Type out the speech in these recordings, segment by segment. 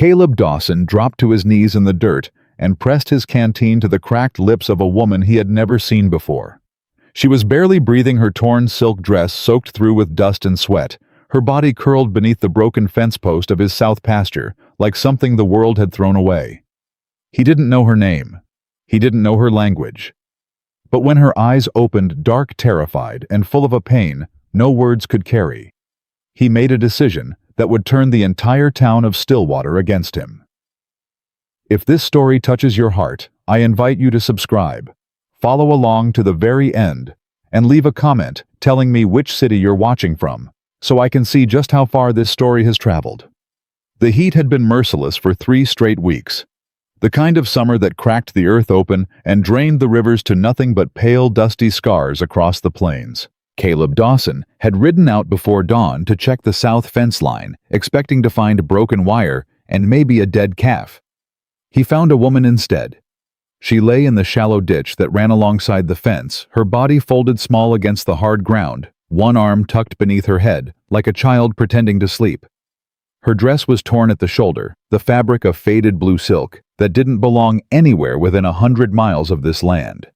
Caleb Dawson dropped to his knees in the dirt and pressed his canteen to the cracked lips of a woman he had never seen before. She was barely breathing, her torn silk dress soaked through with dust and sweat, her body curled beneath the broken fence post of his south pasture like something the world had thrown away. He didn't know her name. He didn't know her language. But when her eyes opened, dark, terrified, and full of a pain no words could carry, he made a decision that would turn the entire town of Stillwater against him. If this story touches your heart, I invite you to subscribe, follow along to the very end, and leave a comment telling me which city you're watching from, so I can see just how far this story has traveled. The heat had been merciless for 3 straight weeks. The kind of summer that cracked the earth open and drained the rivers to nothing but pale, dusty scars across the plains. Caleb Dawson had ridden out before dawn to check the south fence line, expecting to find broken wire and maybe a dead calf. He found a woman instead. She lay in the shallow ditch that ran alongside the fence, her body folded small against the hard ground, one arm tucked beneath her head, like a child pretending to sleep. Her dress was torn at the shoulder, the fabric of faded blue silk that didn't belong anywhere within 100 miles of this land.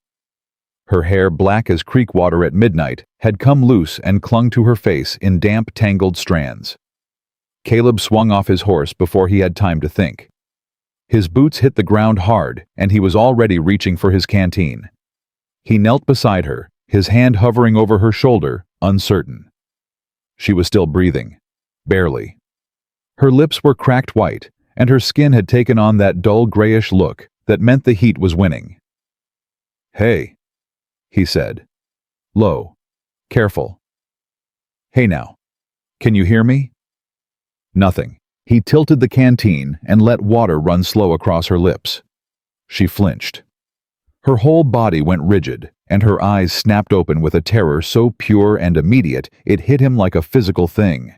Her hair, black as creek water at midnight, had come loose and clung to her face in damp, tangled strands. Caleb swung off his horse before he had time to think. His boots hit the ground hard, and he was already reaching for his canteen. He knelt beside her, his hand hovering over her shoulder, uncertain. She was still breathing. Barely. Her lips were cracked white, and her skin had taken on that dull grayish look that meant the heat was winning. "Hey," he said. Low. Careful. "Hey now. Can you hear me?" Nothing. He tilted the canteen and let water run slow across her lips. She flinched. Her whole body went rigid, and her eyes snapped open with a terror so pure and immediate it hit him like a physical thing.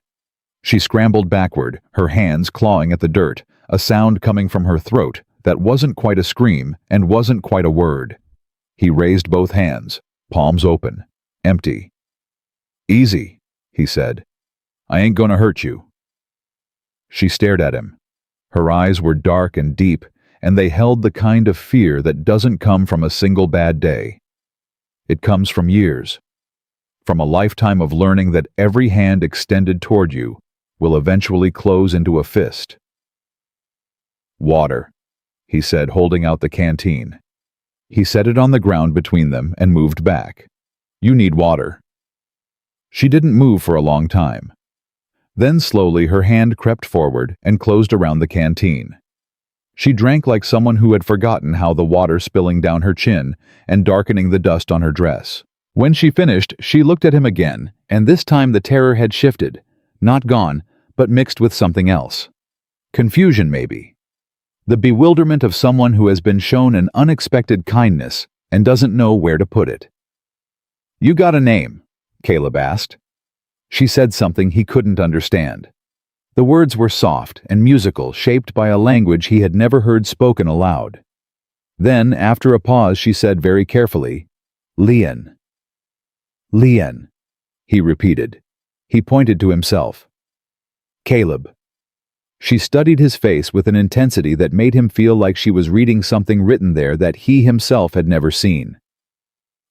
She scrambled backward, her hands clawing at the dirt, a sound coming from her throat that wasn't quite a scream and wasn't quite a word. He raised both hands, palms open, empty. "Easy," he said. "I ain't gonna hurt you." She stared at him. Her eyes were dark and deep, and they held the kind of fear that doesn't come from a single bad day. It comes from years, from a lifetime of learning that every hand extended toward you will eventually close into a fist. "Water," he said, holding out the canteen. He set it on the ground between them and moved back. "You need water." She didn't move for a long time. Then slowly her hand crept forward and closed around the canteen. She drank like someone who had forgotten how, the water spilling down her chin and darkening the dust on her dress. When she finished, she looked at him again, and this time the terror had shifted, not gone, but mixed with something else. Confusion, maybe. The bewilderment of someone who has been shown an unexpected kindness and doesn't know where to put it. "You got a name?" Caleb asked. She said something he couldn't understand. The words were soft and musical, shaped by a language he had never heard spoken aloud. Then, after a pause, she said very carefully, "Leon." "Leon," he repeated. He pointed to himself. "Caleb." She studied his face with an intensity that made him feel like she was reading something written there that he himself had never seen.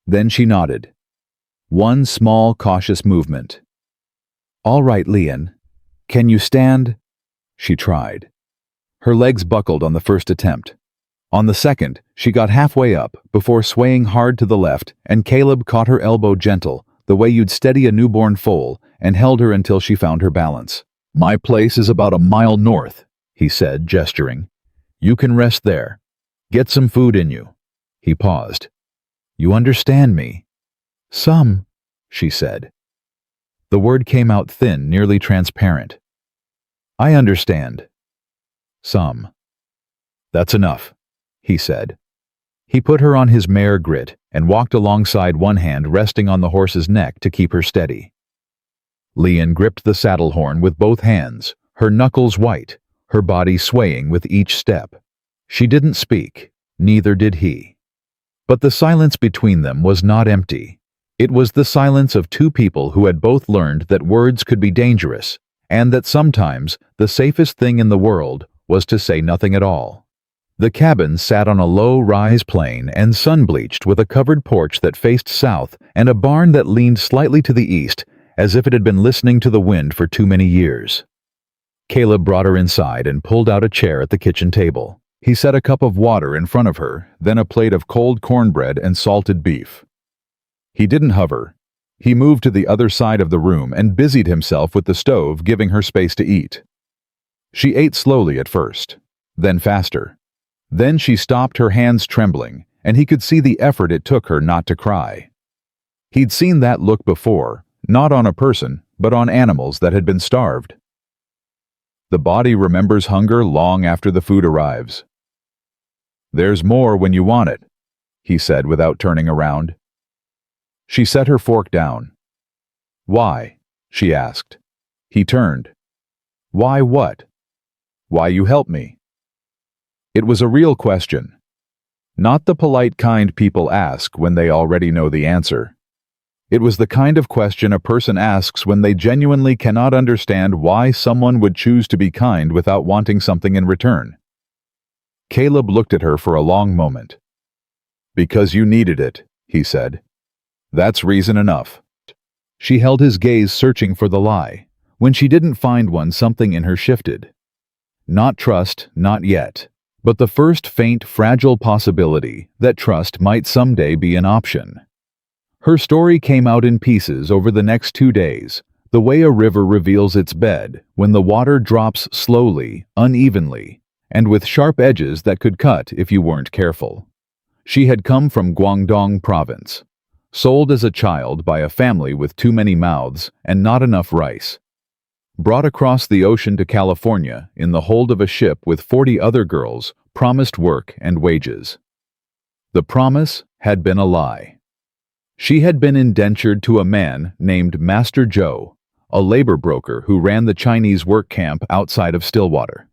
Then she nodded. One small, cautious movement. "All right, Leon. Can you stand?" She tried. Her legs buckled on the first attempt. On the second, she got halfway up before swaying hard to the left, and Caleb caught her elbow gentle, the way you'd steady a newborn foal, and held her until she found her balance. "My place is about a mile north," he said, gesturing. "You can rest there. Get some food in you." He paused. "You understand me?" "Some," she said. The word came out thin, nearly transparent. "I understand. Some." "That's enough," he said. He put her on his mare Grit and walked alongside, one hand resting on the horse's neck to keep her steady. Leon gripped the saddle horn with both hands, her knuckles white, her body swaying with each step. She didn't speak, neither did he. But the silence between them was not empty. It was the silence of two people who had both learned that words could be dangerous, and that sometimes the safest thing in the world was to say nothing at all. The cabin sat on a low-rise plain and sun-bleached with a covered porch that faced south and a barn that leaned slightly to the east, as if it had been listening to the wind for too many years. Caleb brought her inside and pulled out a chair at the kitchen table. He set a cup of water in front of her, then a plate of cold cornbread and salted beef. He didn't hover. He moved to the other side of the room and busied himself with the stove, giving her space to eat. She ate slowly at first, then faster. Then she stopped, her hands trembling, and he could see the effort it took her not to cry. He'd seen that look before, not on a person, but on animals that had been starved. The body remembers hunger long after the food arrives. "There's more when you want it," he said without turning around. She set her fork down. "Why?" she asked. He turned. "Why what?" "Why you help me?" It was a real question. Not the polite kind people ask when they already know the answer. It was the kind of question a person asks when they genuinely cannot understand why someone would choose to be kind without wanting something in return. Caleb looked at her for a long moment. "Because you needed it," he said. "That's reason enough." She held his gaze, searching for the lie. When she didn't find one, something in her shifted. Not trust, not yet, but the first faint, fragile possibility that trust might someday be an option. Her story came out in pieces over the next 2 days, the way a river reveals its bed when the water drops slowly, unevenly, and with sharp edges that could cut if you weren't careful. She had come from Guangdong province, sold as a child by a family with too many mouths and not enough rice. Brought across the ocean to California in the hold of a ship with 40 other girls, promised work and wages. The promise had been a lie. She had been indentured to a man named Master Joe, a labor broker who ran the Chinese work camp outside of Stillwater.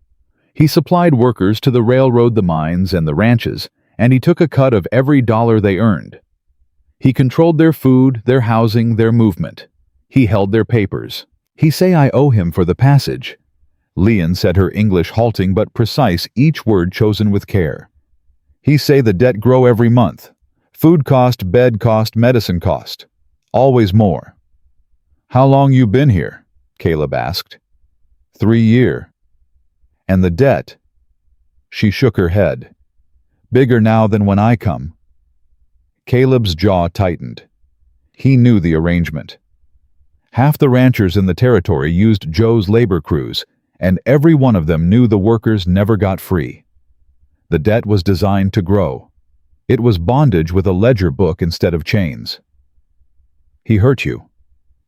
He supplied workers to the railroad, the mines, and the ranches, and he took a cut of every dollar they earned. He controlled their food, their housing, their movement. He held their papers. "He say I owe him for the passage." Leon said, her English halting but precise, each word chosen with care. "He say the debt grow every month. Food cost, bed cost, medicine cost. Always more." "How long you been here?" Caleb asked. 3 year. "And the debt?" She shook her head. "Bigger now than when I come." Caleb's jaw tightened. He knew the arrangement. Half the ranchers in the territory used Joe's labor crews, and every one of them knew the workers never got free. The debt was designed to grow. It was bondage with a ledger book instead of chains. "He hurt you?"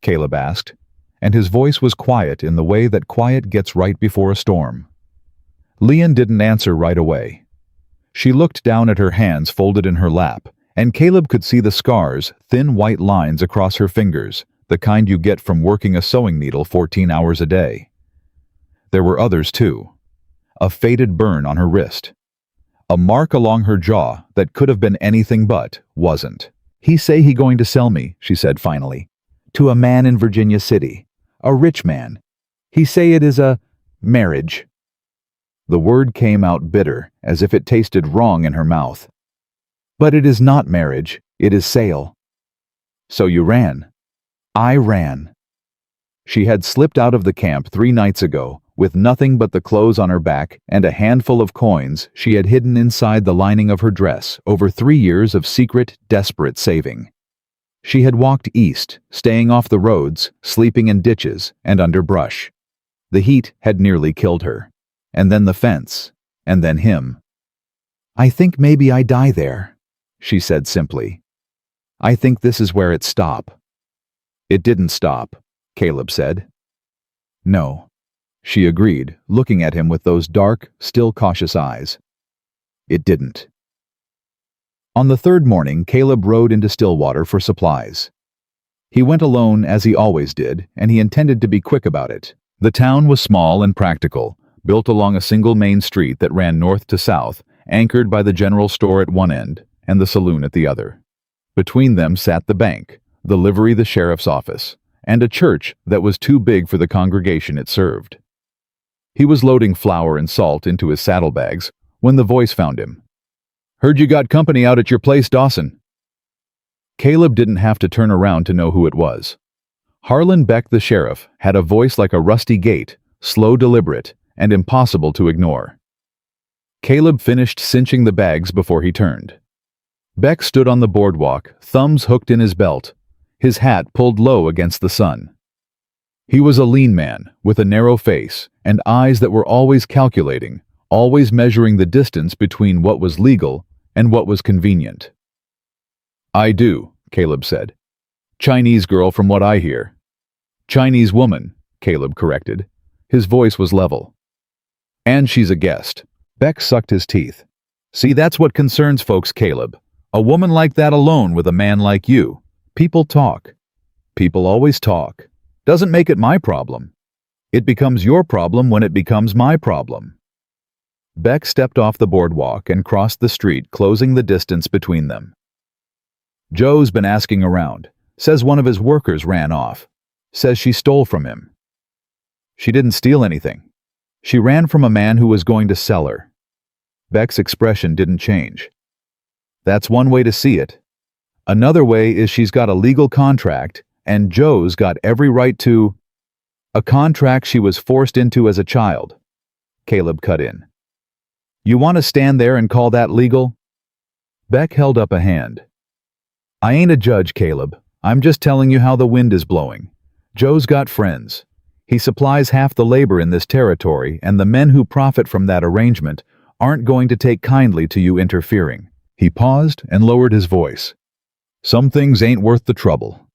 Caleb asked, and his voice was quiet in the way that quiet gets right before a storm. Leon didn't answer right away. She looked down at her hands folded in her lap, and Caleb could see the scars, thin white lines across her fingers, the kind you get from working a sewing needle 14 hours a day. There were others too. A faded burn on her wrist. A mark along her jaw that could have been anything but wasn't. "He say he going to sell me," she said finally, "to a man in Virginia City. A rich man. He say it is a marriage." The word came out bitter, as if it tasted wrong in her mouth. "But it is not marriage, it is sale." "So you ran?" "I ran." She had slipped out of the camp 3 nights ago, with nothing but the clothes on her back and a handful of coins she had hidden inside the lining of her dress over 3 years of secret, desperate saving. She had walked east, staying off the roads, sleeping in ditches and under brush. The heat had nearly killed her. And then the fence, and then him. "I think maybe I die there," she said simply. "I think this is where it stop." "It didn't stop," Caleb said. "No," she agreed, looking at him with those dark, still cautious eyes. "It didn't." On the 3rd morning, Caleb rode into Stillwater for supplies. He went alone as he always did, and he intended to be quick about it. The town was small and practical, built along a single main street that ran north to south, anchored by the general store at one end and the saloon at the other. Between them sat the bank, the livery the sheriff's office, and a church that was too big for the congregation it served. He was loading flour and salt into his saddlebags when the voice found him. "Heard you got company out at your place, Dawson." Caleb didn't have to turn around to know who it was. Harlan Beck, the sheriff, had a voice like a rusty gate, slow, deliberate, and impossible to ignore. Caleb finished cinching the bags before he turned. Beck stood on the boardwalk, thumbs hooked in his belt, his hat pulled low against the sun. He was a lean man, with a narrow face, and eyes that were always calculating, always measuring the distance between what was legal and what was convenient. "I do," Caleb said. "Chinese girl from what I hear." "Chinese woman," Caleb corrected. His voice was level. "And she's a guest." Beck sucked his teeth. "See, that's what concerns folks, Caleb. A woman like that alone with a man like you. People talk. People always talk. Doesn't make it my problem. It becomes your problem when it becomes my problem." Beck stepped off the boardwalk and crossed the street, closing the distance between them. "Joe's been asking around. Says one of his workers ran off. Says she stole from him." "She didn't steal anything. She ran from a man who was going to sell her." Beck's expression didn't change. "That's one way to see it. Another way is she's got a legal contract, and Joe's got every right to—" "A contract she was forced into as a child," Caleb cut in. "You want to stand there and call that legal?" Beck held up a hand. "I ain't a judge, Caleb. I'm just telling you how the wind is blowing. Joe's got friends. He supplies half the labor in this territory, and the men who profit from that arrangement aren't going to take kindly to you interfering." He paused and lowered his voice. "Some things ain't worth the trouble.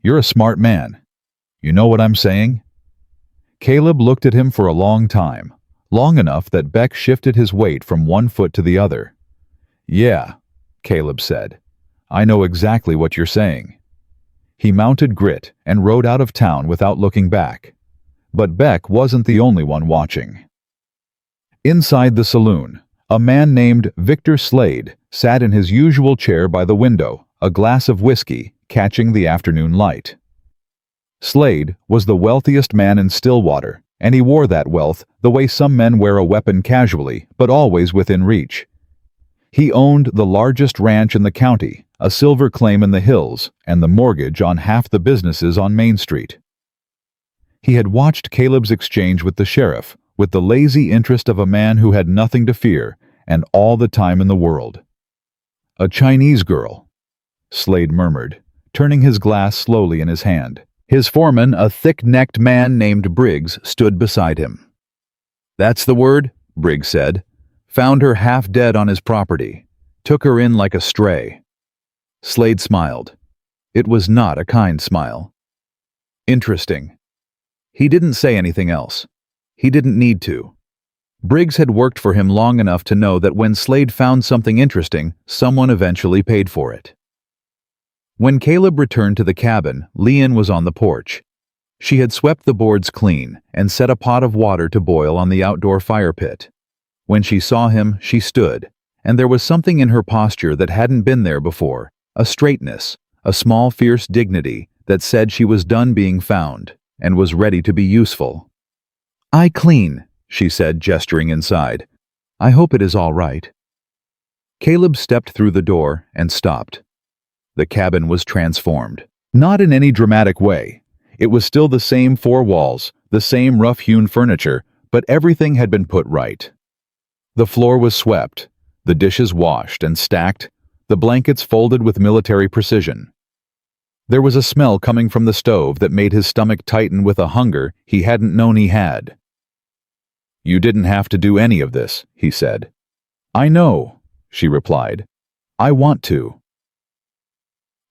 You're a smart man. You know what I'm saying?" Caleb looked at him for a long time, long enough that Beck shifted his weight from one foot to the other. "Yeah," Caleb said. "I know exactly what you're saying." He mounted Grit and rode out of town without looking back. But Beck wasn't the only one watching. Inside the saloon, a man named Victor Slade sat in his usual chair by the window, a glass of whiskey, catching the afternoon light. Slade was the wealthiest man in Stillwater, and he wore that wealth the way some men wear a weapon casually, but always within reach. He owned the largest ranch in the county, a silver claim in the hills, and the mortgage on half the businesses on Main Street. He had watched Caleb's exchange with the sheriff, with the lazy interest of a man who had nothing to fear and all the time in the world. "A Chinese girl," Slade murmured, turning his glass slowly in his hand. His foreman, a thick-necked man named Briggs, stood beside him. "That's the word," Briggs said. "Found her half dead on his property. Took her in like a stray." Slade smiled. It was not a kind smile. "Interesting." He didn't say anything else. He didn't need to. Briggs had worked for him long enough to know that when Slade found something interesting, someone eventually paid for it. When Caleb returned to the cabin, Leanne was on the porch. She had swept the boards clean and set a pot of water to boil on the outdoor fire pit. When she saw him, she stood, and there was something in her posture that hadn't been there before, a straightness, a small fierce dignity that said she was done being found and was ready to be useful. "I clean," she said, gesturing inside. "I hope it is all right." Caleb stepped through the door and stopped. The cabin was transformed. Not in any dramatic way. It was still the same four walls, the same rough-hewn furniture, but everything had been put right. The floor was swept, the dishes washed and stacked, the blankets folded with military precision. There was a smell coming from the stove that made his stomach tighten with a hunger he hadn't known he had. "You didn't have to do any of this," he said. "I know," she replied. "I want to."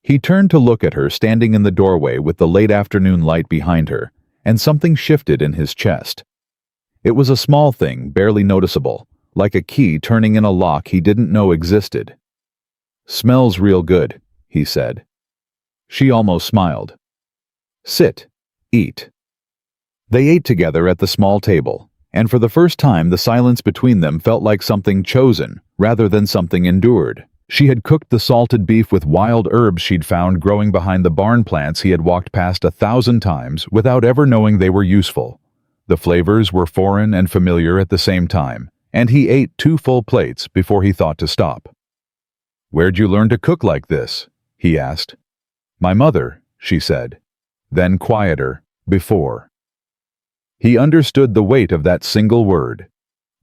He turned to look at her standing in the doorway with the late afternoon light behind her, and something shifted in his chest. It was a small thing, barely noticeable, like a key turning in a lock he didn't know existed. "Smells real good," he said. She almost smiled. "Sit. Eat." They ate together at the small table, and for the first time the silence between them felt like something chosen rather than something endured. She had cooked the salted beef with wild herbs she'd found growing behind the barn plants he had walked past 1,000 times without ever knowing they were useful. The flavors were foreign and familiar at the same time, and he ate 2 full plates before he thought to stop. "Where'd you learn to cook like this?" he asked. "My mother," she said. Then quieter, "before." He understood the weight of that single word.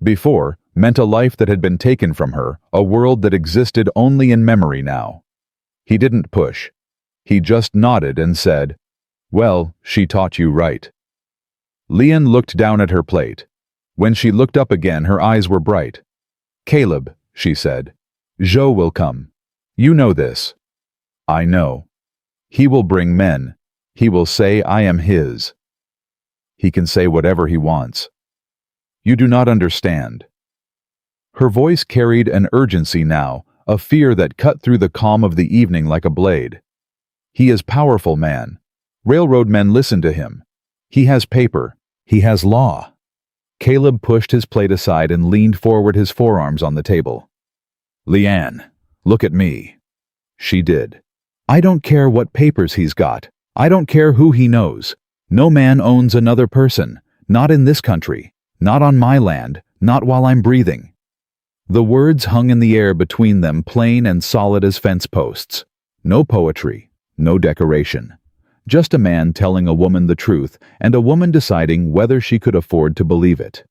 Before meant a life that had been taken from her, a world that existed only in memory now. He didn't push. He just nodded and said, "Well, she taught you right." Leon looked down at her plate. When she looked up again, her eyes were bright. "Caleb," she said, "Joe will come. You know this." "I know. He will bring men. He will say I am his." "He can say whatever he wants." "You do not understand." Her voice carried an urgency now, a fear that cut through the calm of the evening like a blade. "He is powerful, man. Railroad men listen to him. He has paper. He has law." Caleb pushed his plate aside and leaned forward, his forearms on the table. "Leanne, look at me." She did. "I don't care what papers he's got. I don't care who he knows. No man owns another person. Not in this country. Not on my land. Not while I'm breathing." The words hung in the air between them, plain and solid as fence posts. No poetry, no decoration. Just a man telling a woman the truth, and a woman deciding whether she could afford to believe it.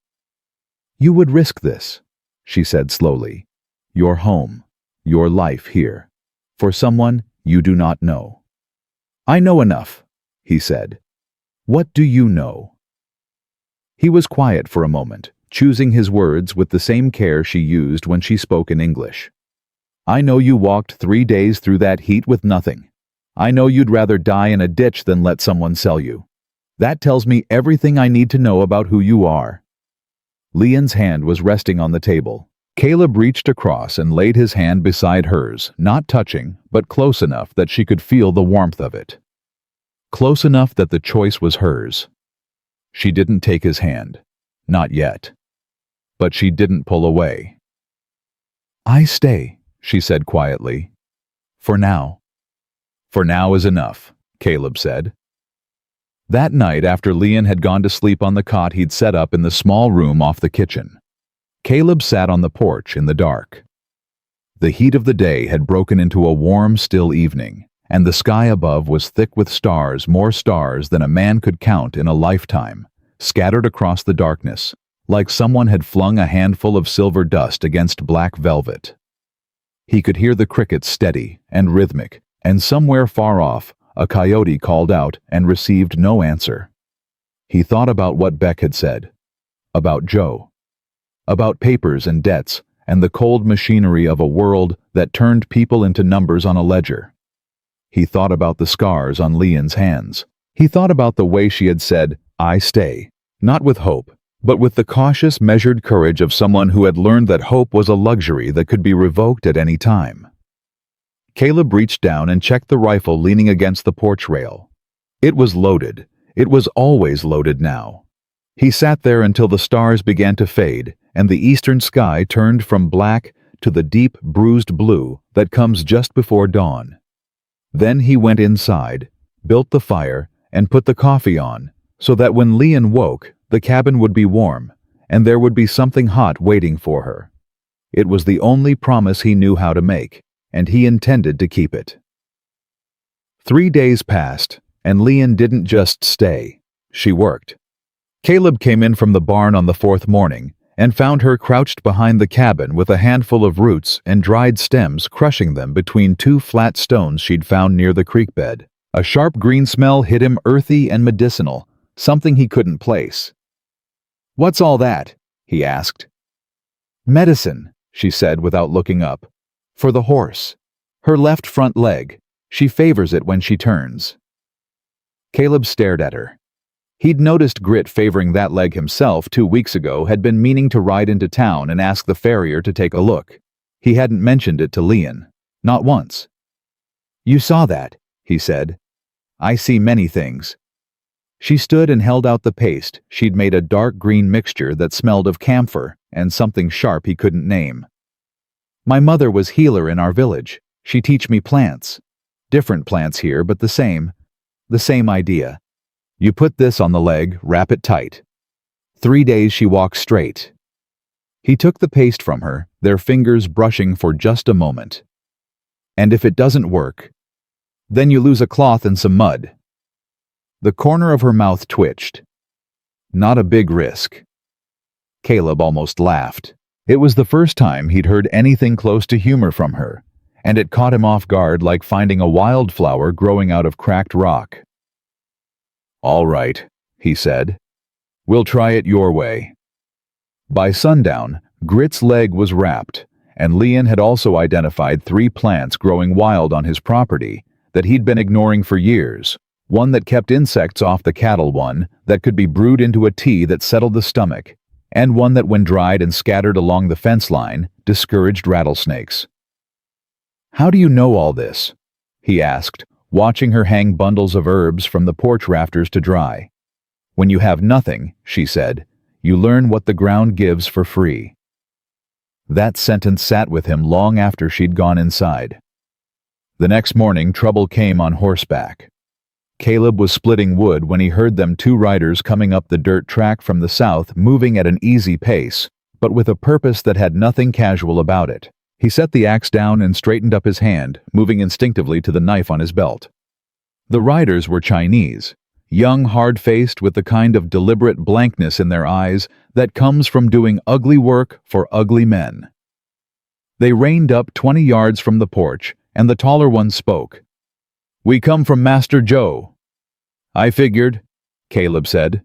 "You would risk this," she said slowly. "Your home, your life here, for someone you do not know." "I know enough," he said. "What do you know?" He was quiet for a moment, choosing his words with the same care she used when she spoke in English. "I know you walked 3 days through that heat with nothing. I know you'd rather die in a ditch than let someone sell you. That tells me everything I need to know about who you are." Leon's hand was resting on the table. Caleb reached across and laid his hand beside hers, not touching, but close enough that she could feel the warmth of it. Close enough that the choice was hers. She didn't take his hand. Not yet. But she didn't pull away. "I stay," she said quietly. "For now." "For now is enough," Caleb said. That night, after Leon had gone to sleep on the cot he'd set up in the small room off the kitchen, Caleb sat on the porch in the dark. The heat of the day had broken into a warm, still evening, and the sky above was thick with stars, more stars than a man could count in a lifetime, scattered across the darkness, like someone had flung a handful of silver dust against black velvet. He could hear the crickets steady and rhythmic, and somewhere far off, a coyote called out and received no answer. He thought about what Beck had said, about Joe, about papers and debts and the cold machinery of a world that turned people into numbers on a ledger. He thought about the scars on Leon's hands. He thought about the way she had said, "I stay," not with hope, but with the cautious, measured courage of someone who had learned that hope was a luxury that could be revoked at any time. Caleb reached down and checked the rifle leaning against the porch rail. It was loaded. It was always loaded now. He sat there until the stars began to fade and the eastern sky turned from black to the deep, bruised blue that comes just before dawn. Then he went inside, built the fire, and put the coffee on, so that when Leon woke, the cabin would be warm, and there would be something hot waiting for her. It was the only promise he knew how to make, and he intended to keep it. 3 days passed, and Leon didn't just stay. She worked. Caleb came in from the barn on the 4th morning and found her crouched behind the cabin with a handful of roots and dried stems, crushing them between 2 flat stones she'd found near the creek bed. A sharp green smell hit him, earthy and medicinal, something he couldn't place. "What's all that?" he asked. "Medicine," she said without looking up. "For the horse. Her left front leg. She favors it when she turns." Caleb stared at her. He'd noticed Grit favoring that leg himself 2 weeks ago, had been meaning to ride into town and ask the farrier to take a look. He hadn't mentioned it to Leon. Not once. "You saw that," he said. "I see many things." She stood and held out the paste. She'd made a dark green mixture that smelled of camphor and something sharp he couldn't name. "My mother was healer in our village. She teach me plants. Different plants here, but the same idea. You put this on the leg, wrap it tight. 3 days she walked straight. He took the paste from her, their fingers brushing for just a moment. And if it doesn't work, then you lose a cloth and some mud. The corner of her mouth twitched. Not a big risk. Caleb almost laughed. It was the first time he'd heard anything close to humor from her, and it caught him off guard like finding a wildflower growing out of cracked rock. "All right," he said. "We'll try it your way." By sundown, Grit's leg was wrapped, and Leon had also identified 3 plants growing wild on his property that he'd been ignoring for years. One that kept insects off the cattle, one that could be brewed into a tea that settled the stomach, and one that when dried and scattered along the fence line, discouraged rattlesnakes. "How do you know all this?" he asked, watching her hang bundles of herbs from the porch rafters to dry. "When you have nothing," she said, "you learn what the ground gives for free." That sentence sat with him long after she'd gone inside. The next morning, trouble came on horseback. Caleb was splitting wood when he heard them 2 riders coming up the dirt track from the south, moving at an easy pace, but with a purpose that had nothing casual about it. He set the axe down and straightened up his hand, moving instinctively to the knife on his belt. The riders were Chinese, young, hard-faced, with the kind of deliberate blankness in their eyes that comes from doing ugly work for ugly men. They reined up 20 yards from the porch, and the taller one spoke. "We come from Master Joe." "I figured," Caleb said.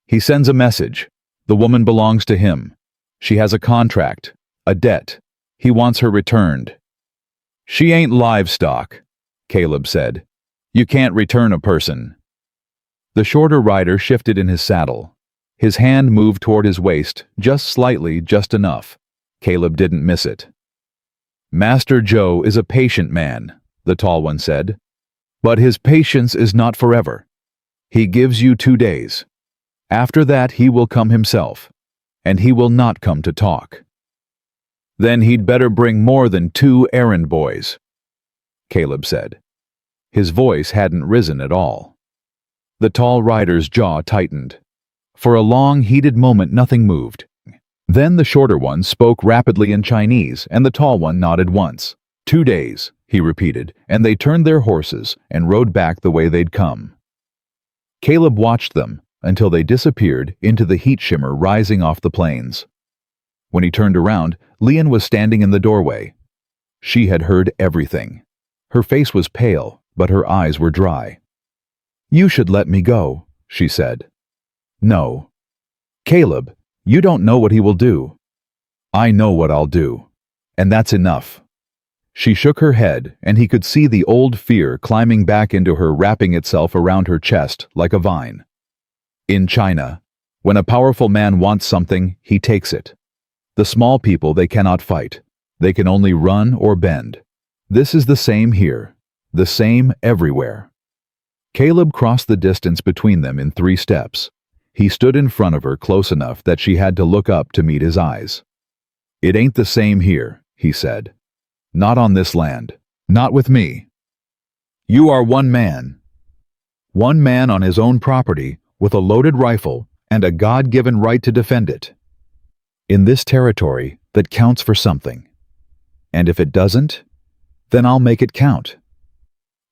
"He sends a message. The woman belongs to him. She has a contract, a debt. He wants her returned." "She ain't livestock," Caleb said. "You can't return a person." The shorter rider shifted in his saddle. His hand moved toward his waist, just slightly, just enough. Caleb didn't miss it. "Master Joe is a patient man," the tall one said. "But his patience is not forever. He gives you 2 days. After that he will come himself, and he will not come to talk." "Then he'd better bring more than 2 errand boys," Caleb said. His voice hadn't risen at all. The tall rider's jaw tightened. For a long, heated moment nothing moved. Then the shorter one spoke rapidly in Chinese, and the tall one nodded once. 2 days, he repeated, and they turned their horses and rode back the way they'd come. Caleb watched them until they disappeared into the heat shimmer rising off the plains. When he turned around, Leon was standing in the doorway. She had heard everything. Her face was pale, but her eyes were dry. "You should let me go," she said. "No." "Caleb, you don't know what he will do." "I know what I'll do. And that's enough." She shook her head, and he could see the old fear climbing back into her, wrapping itself around her chest like a vine. In China, when a powerful man wants something, he takes it. The small people they cannot fight. They can only run or bend. This is the same here, the same everywhere. Caleb crossed the distance between them in 3 steps. He stood in front of her close enough that she had to look up to meet his eyes. "It ain't the same here," he said. "Not on this land. Not with me. You are one man. One man on his own property, with a loaded rifle and a God-given right to defend it. In this territory that counts for something. And if it doesn't, then I'll make it count."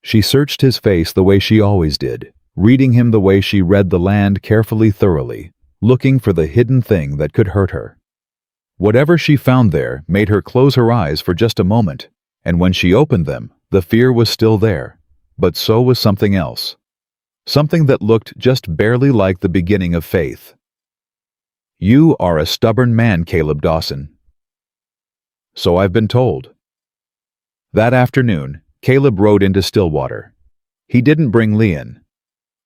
She searched his face the way she always did, reading him the way she read the land carefully, thoroughly, looking for the hidden thing that could hurt her. Whatever she found there made her close her eyes for just a moment, and when she opened them, the fear was still there, but so was something else. Something that looked just barely like the beginning of faith. "You are a stubborn man, Caleb Dawson." "So I've been told." That afternoon, Caleb rode into Stillwater. He didn't bring Leon.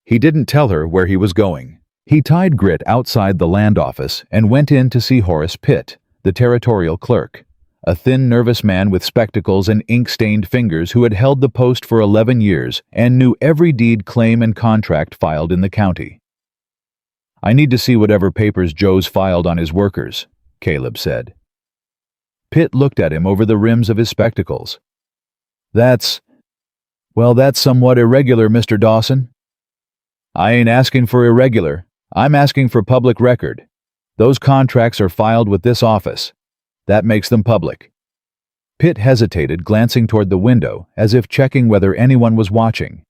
He didn't tell her where he was going. He tied Grit outside the land office and went in to see Horace Pitt, the territorial clerk, a thin, nervous man with spectacles and ink-stained fingers who had held the post for 11 years and knew every deed, claim, and contract filed in the county. "I need to see whatever papers Joe's filed on his workers," Caleb said. Pitt looked at him over the rims of his spectacles. That's somewhat irregular, Mr. Dawson." "I ain't asking for irregular. I'm asking for public record. Those contracts are filed with this office. That makes them public." Pitt hesitated, glancing toward the window, as if checking whether anyone was watching.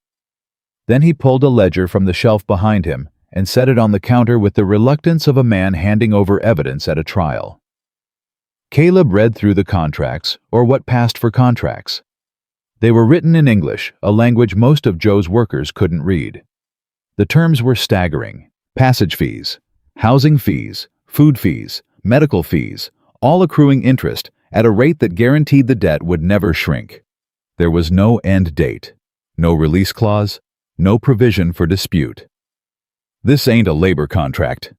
Then he pulled a ledger from the shelf behind him and set it on the counter with the reluctance of a man handing over evidence at a trial. Caleb read through the contracts, or what passed for contracts. They were written in English, a language most of Joe's workers couldn't read. The terms were staggering: passage fees, housing fees, food fees, medical fees, all accruing interest at a rate that guaranteed the debt would never shrink. There was no end date, no release clause, no provision for dispute. "This ain't a labor contract,"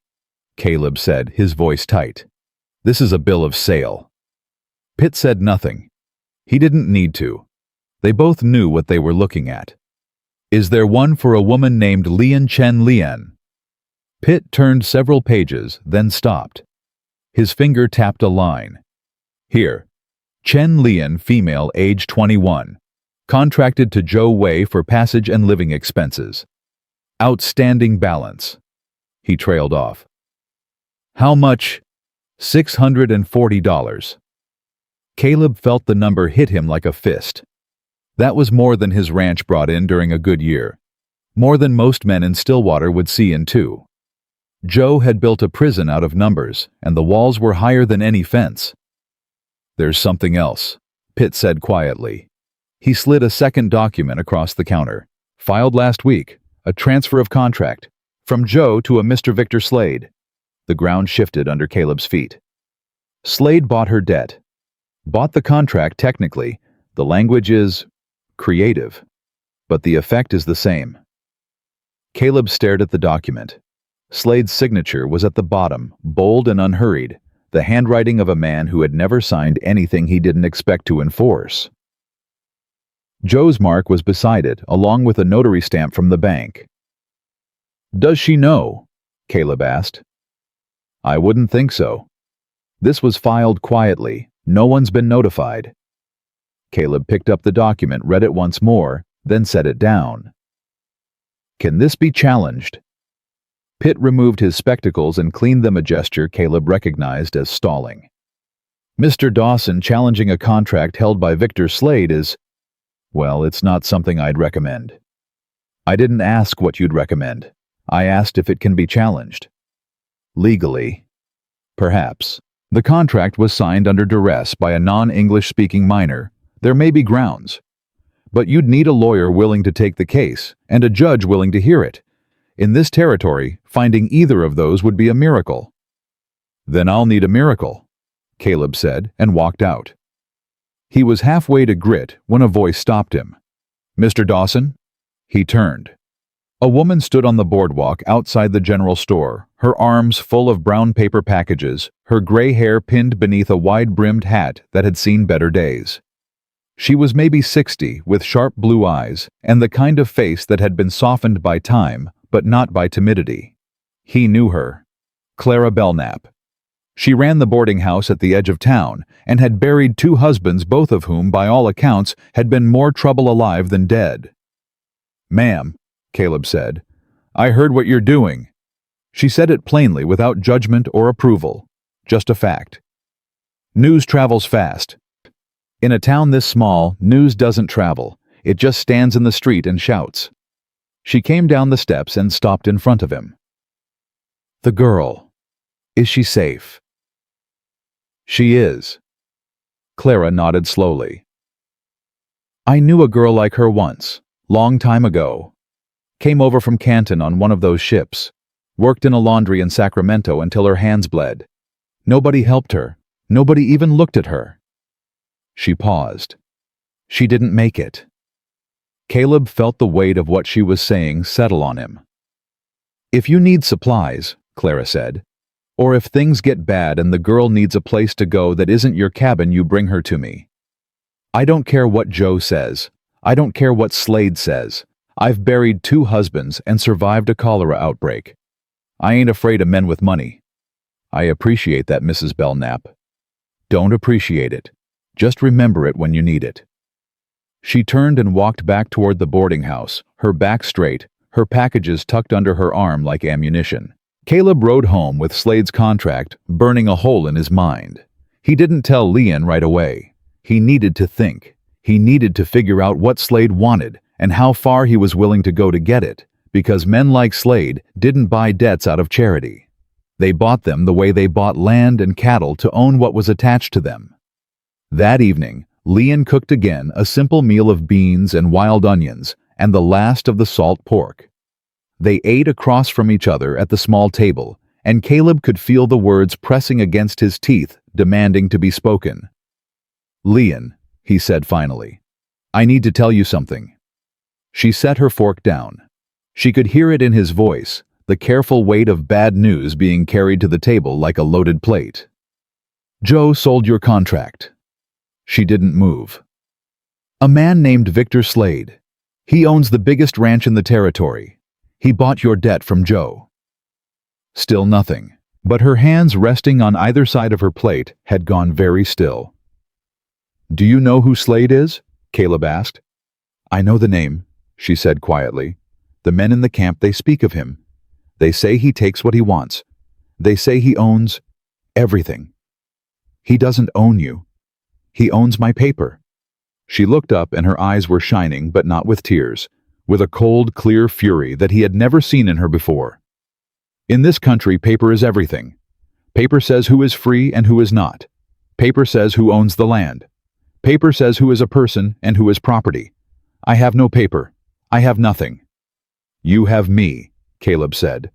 Caleb said, his voice tight. "This is a bill of sale." Pitt said nothing. He didn't need to. They both knew what they were looking at. "Is there one for a woman named Lian Chen Lian?" Pitt turned several pages, then stopped. His finger tapped a line. "Here. Chen Lian, female, age 21. Contracted to Joe Wei for passage and living expenses. Outstanding balance." He trailed off. "How much?" $640. Caleb felt the number hit him like a fist. That was more than his ranch brought in during a good year. More than most men in Stillwater would see in 2. Joe had built a prison out of numbers, and the walls were higher than any fence. "There's something else," Pitt said quietly. He slid a second document across the counter. "Filed last week. A transfer of contract. From Joe to a Mr. Victor Slade." The ground shifted under Caleb's feet. "Slade bought her debt. Bought the contract technically. The language is creative. But the effect is the same." Caleb stared at the document. Slade's signature was at the bottom, bold and unhurried, the handwriting of a man who had never signed anything he didn't expect to enforce. Joe's mark was beside it, along with a notary stamp from the bank. "Does she know?" Caleb asked. "I wouldn't think so. This was filed quietly. No one's been notified." Caleb picked up the document, read it once more, then set it down. "Can this be challenged?" Pitt removed his spectacles and cleaned them, a gesture Caleb recognized as stalling. "Mr. Dawson challenging a contract held by Victor Slade is, well, it's not something I'd recommend." "I didn't ask what you'd recommend. I asked if it can be challenged." "Legally, perhaps. The contract was signed under duress by a non-English speaking minor. There may be grounds. But you'd need a lawyer willing to take the case, and a judge willing to hear it. In this territory, finding either of those would be a miracle." "Then I'll need a miracle," Caleb said, and walked out. He was halfway to grit when a voice stopped him. "Mr. Dawson?" He turned. A woman stood on the boardwalk outside the general store, her arms full of brown paper packages, her gray hair pinned beneath a wide-brimmed hat that had seen better days. She was maybe 60, with sharp blue eyes, and the kind of face that had been softened by time, but not by timidity. He knew her. Clara Belknap. She ran the boarding house at the edge of town, and had buried 2 husbands, both of whom, by all accounts, had been more trouble alive than dead. "Ma'am," Caleb said, "I heard what you're doing." She said it plainly, without judgment or approval. Just a fact. News travels fast. In a town this small, news doesn't travel. It just stands in the street and shouts. She came down the steps and stopped in front of him. "The girl. Is she safe?" "She is." Clara nodded slowly. "I knew a girl like her once, long time ago. Came over from Canton on one of those ships. Worked in a laundry in Sacramento until her hands bled. Nobody helped her. Nobody even looked at her." She paused. She didn't make it. Caleb felt the weight of what she was saying settle on him. "If you need supplies," Clara said, "or if things get bad and the girl needs a place to go that isn't your cabin, you bring her to me. I don't care what Joe says. I don't care what Slade says. I've buried 2 husbands and survived a cholera outbreak. I ain't afraid of men with money. I appreciate that, Mrs. Belknap. Don't appreciate it. Just remember it when you need it." She turned and walked back toward the boarding house, her back straight, her packages tucked under her arm like ammunition. Caleb rode home with Slade's contract burning a hole in his mind. He didn't tell Leon right away. He needed to think. He needed to figure out what Slade wanted and how far he was willing to go to get it, because men like Slade didn't buy debts out of charity. They bought them the way they bought land and cattle to own what was attached to them. That evening, Leon cooked again a simple meal of beans and wild onions and the last of the salt pork. They ate across from each other at the small table, and Caleb could feel the words pressing against his teeth, demanding to be spoken. "Leon," he said finally, "I need to tell you something." She set her fork down. She could hear it in his voice, the careful weight of bad news being carried to the table like a loaded plate. "Joe sold your contract." She didn't move. "A man named Victor Slade. He owns the biggest ranch in the territory. He bought your debt from Joe." Still nothing, but her hands resting on either side of her plate had gone very still. "Do you know who Slade is?" Caleb asked. "I know the name," she said quietly. "The men in the camp, they speak of him. They say he takes what he wants. They say he owns everything. He doesn't own you. He owns my paper." She looked up and her eyes were shining, but not with tears, with a cold, clear fury that he had never seen in her before. "In this country, paper is everything. Paper says who is free and who is not. Paper says who owns the land. Paper says who is a person and who is property. I have no paper. I have nothing." "You have me," Caleb said.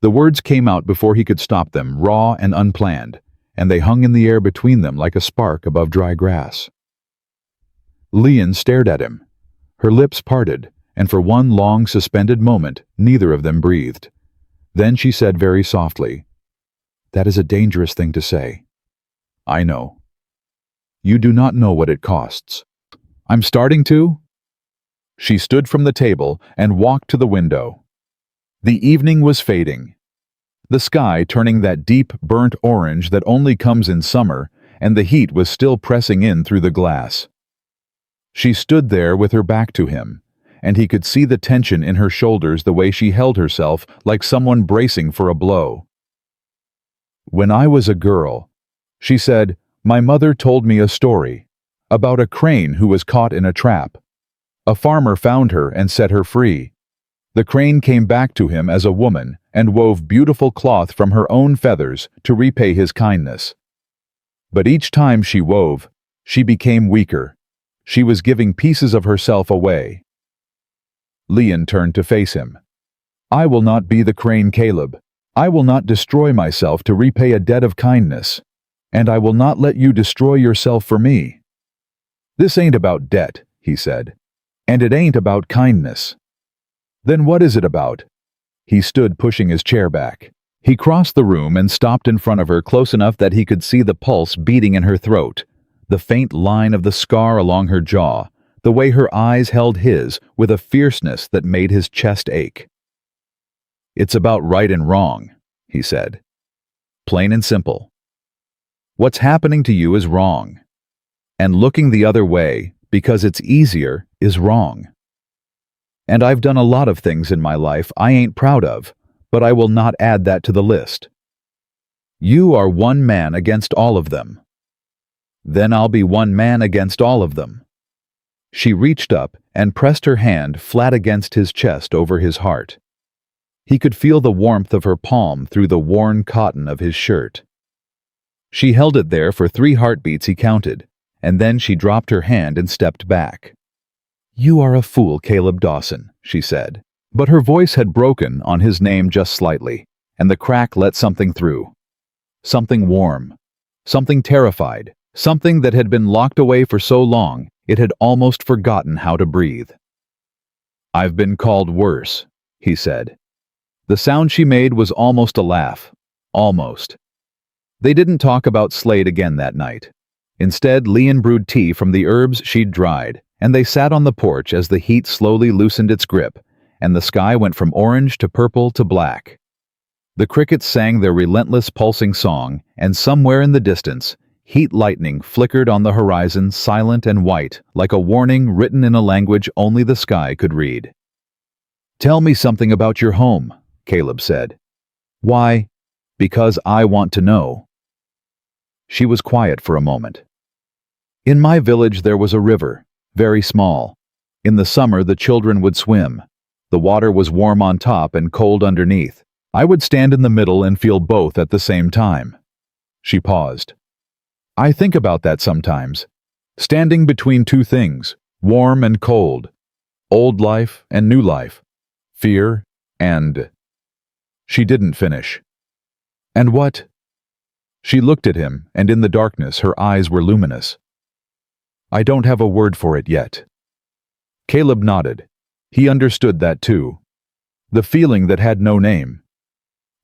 The words came out before he could stop them, raw and unplanned, and they hung in the air between them like a spark above dry grass. Leon stared at him. Her lips parted, and for one long suspended moment, neither of them breathed. Then she said very softly, "That is a dangerous thing to say." "I know. You do not know what it costs." "I'm starting to?" She stood from the table and walked to the window. The evening was fading. The sky turning that deep, burnt orange that only comes in summer, and the heat was still pressing in through the glass. She stood there with her back to him, and he could see the tension in her shoulders the way she held herself like someone bracing for a blow. "When I was a girl," she said, "my mother told me a story about a crane who was caught in a trap. A farmer found her and set her free. The crane came back to him as a woman and wove beautiful cloth from her own feathers to repay his kindness. But each time she wove, she became weaker. She was giving pieces of herself away." Leon turned to face him. "I will not be the crane, Caleb. I will not destroy myself to repay a debt of kindness. And I will not let you destroy yourself for me." "This ain't about debt," he said. "And it ain't about kindness." "Then what is it about?" He stood pushing his chair back. He crossed the room and stopped in front of her close enough that he could see the pulse beating in her throat, the faint line of the scar along her jaw, the way her eyes held his with a fierceness that made his chest ache. "It's about right and wrong," he said. "Plain and simple. What's happening to you is wrong. And looking the other way, because it's easier, is wrong. And I've done a lot of things in my life I ain't proud of, but I will not add that to the list. You are one man against all of them. Then I'll be one man against all of them." She reached up and pressed her hand flat against his chest over his heart. He could feel the warmth of her palm through the worn cotton of his shirt. She held it there for 3 heartbeats he counted, and then she dropped her hand and stepped back. "You are a fool, Caleb Dawson," she said. But her voice had broken on his name just slightly, and the crack let something through. Something warm. Something terrified. Something that had been locked away for so long it had almost forgotten how to breathe. "I've been called worse," he said. The sound she made was almost a laugh. Almost. They didn't talk about Slade again that night. Instead, Leon brewed tea from the herbs she'd dried, and they sat on the porch as the heat slowly loosened its grip, and the sky went from orange to purple to black. The crickets sang their relentless pulsing song, and somewhere in the distance, heat lightning flickered on the horizon, silent and white, like a warning written in a language only the sky could read. "Tell me something about your home," Caleb said. Why? Because I want to know. She was quiet for a moment. In my village there was a river, very small. In the summer the children would swim. The water was warm on top and cold underneath. I would stand in the middle and feel both at the same time. She paused. I think about that sometimes. Standing between two things, warm and cold. Old life and new life. Fear and... She didn't finish. And what? She looked at him, and in the darkness her eyes were luminous. I don't have a word for it yet. Caleb nodded. He understood that too. The feeling that had no name.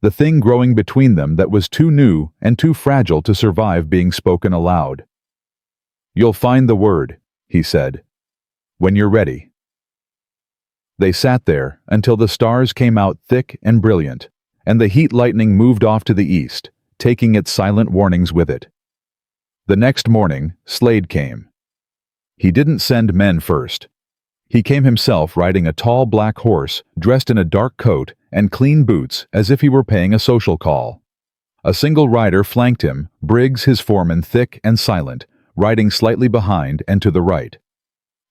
The thing growing between them that was too new and too fragile to survive being spoken aloud. You'll find the word, he said, when you're ready. They sat there until the stars came out thick and brilliant, and the heat lightning moved off to the east, taking its silent warnings with it. The next morning, Slade came. He didn't send men first. He came himself riding a tall black horse, dressed in a dark coat and clean boots as if he were paying a social call. A single rider flanked him, Briggs, his foreman, thick and silent, riding slightly behind and to the right.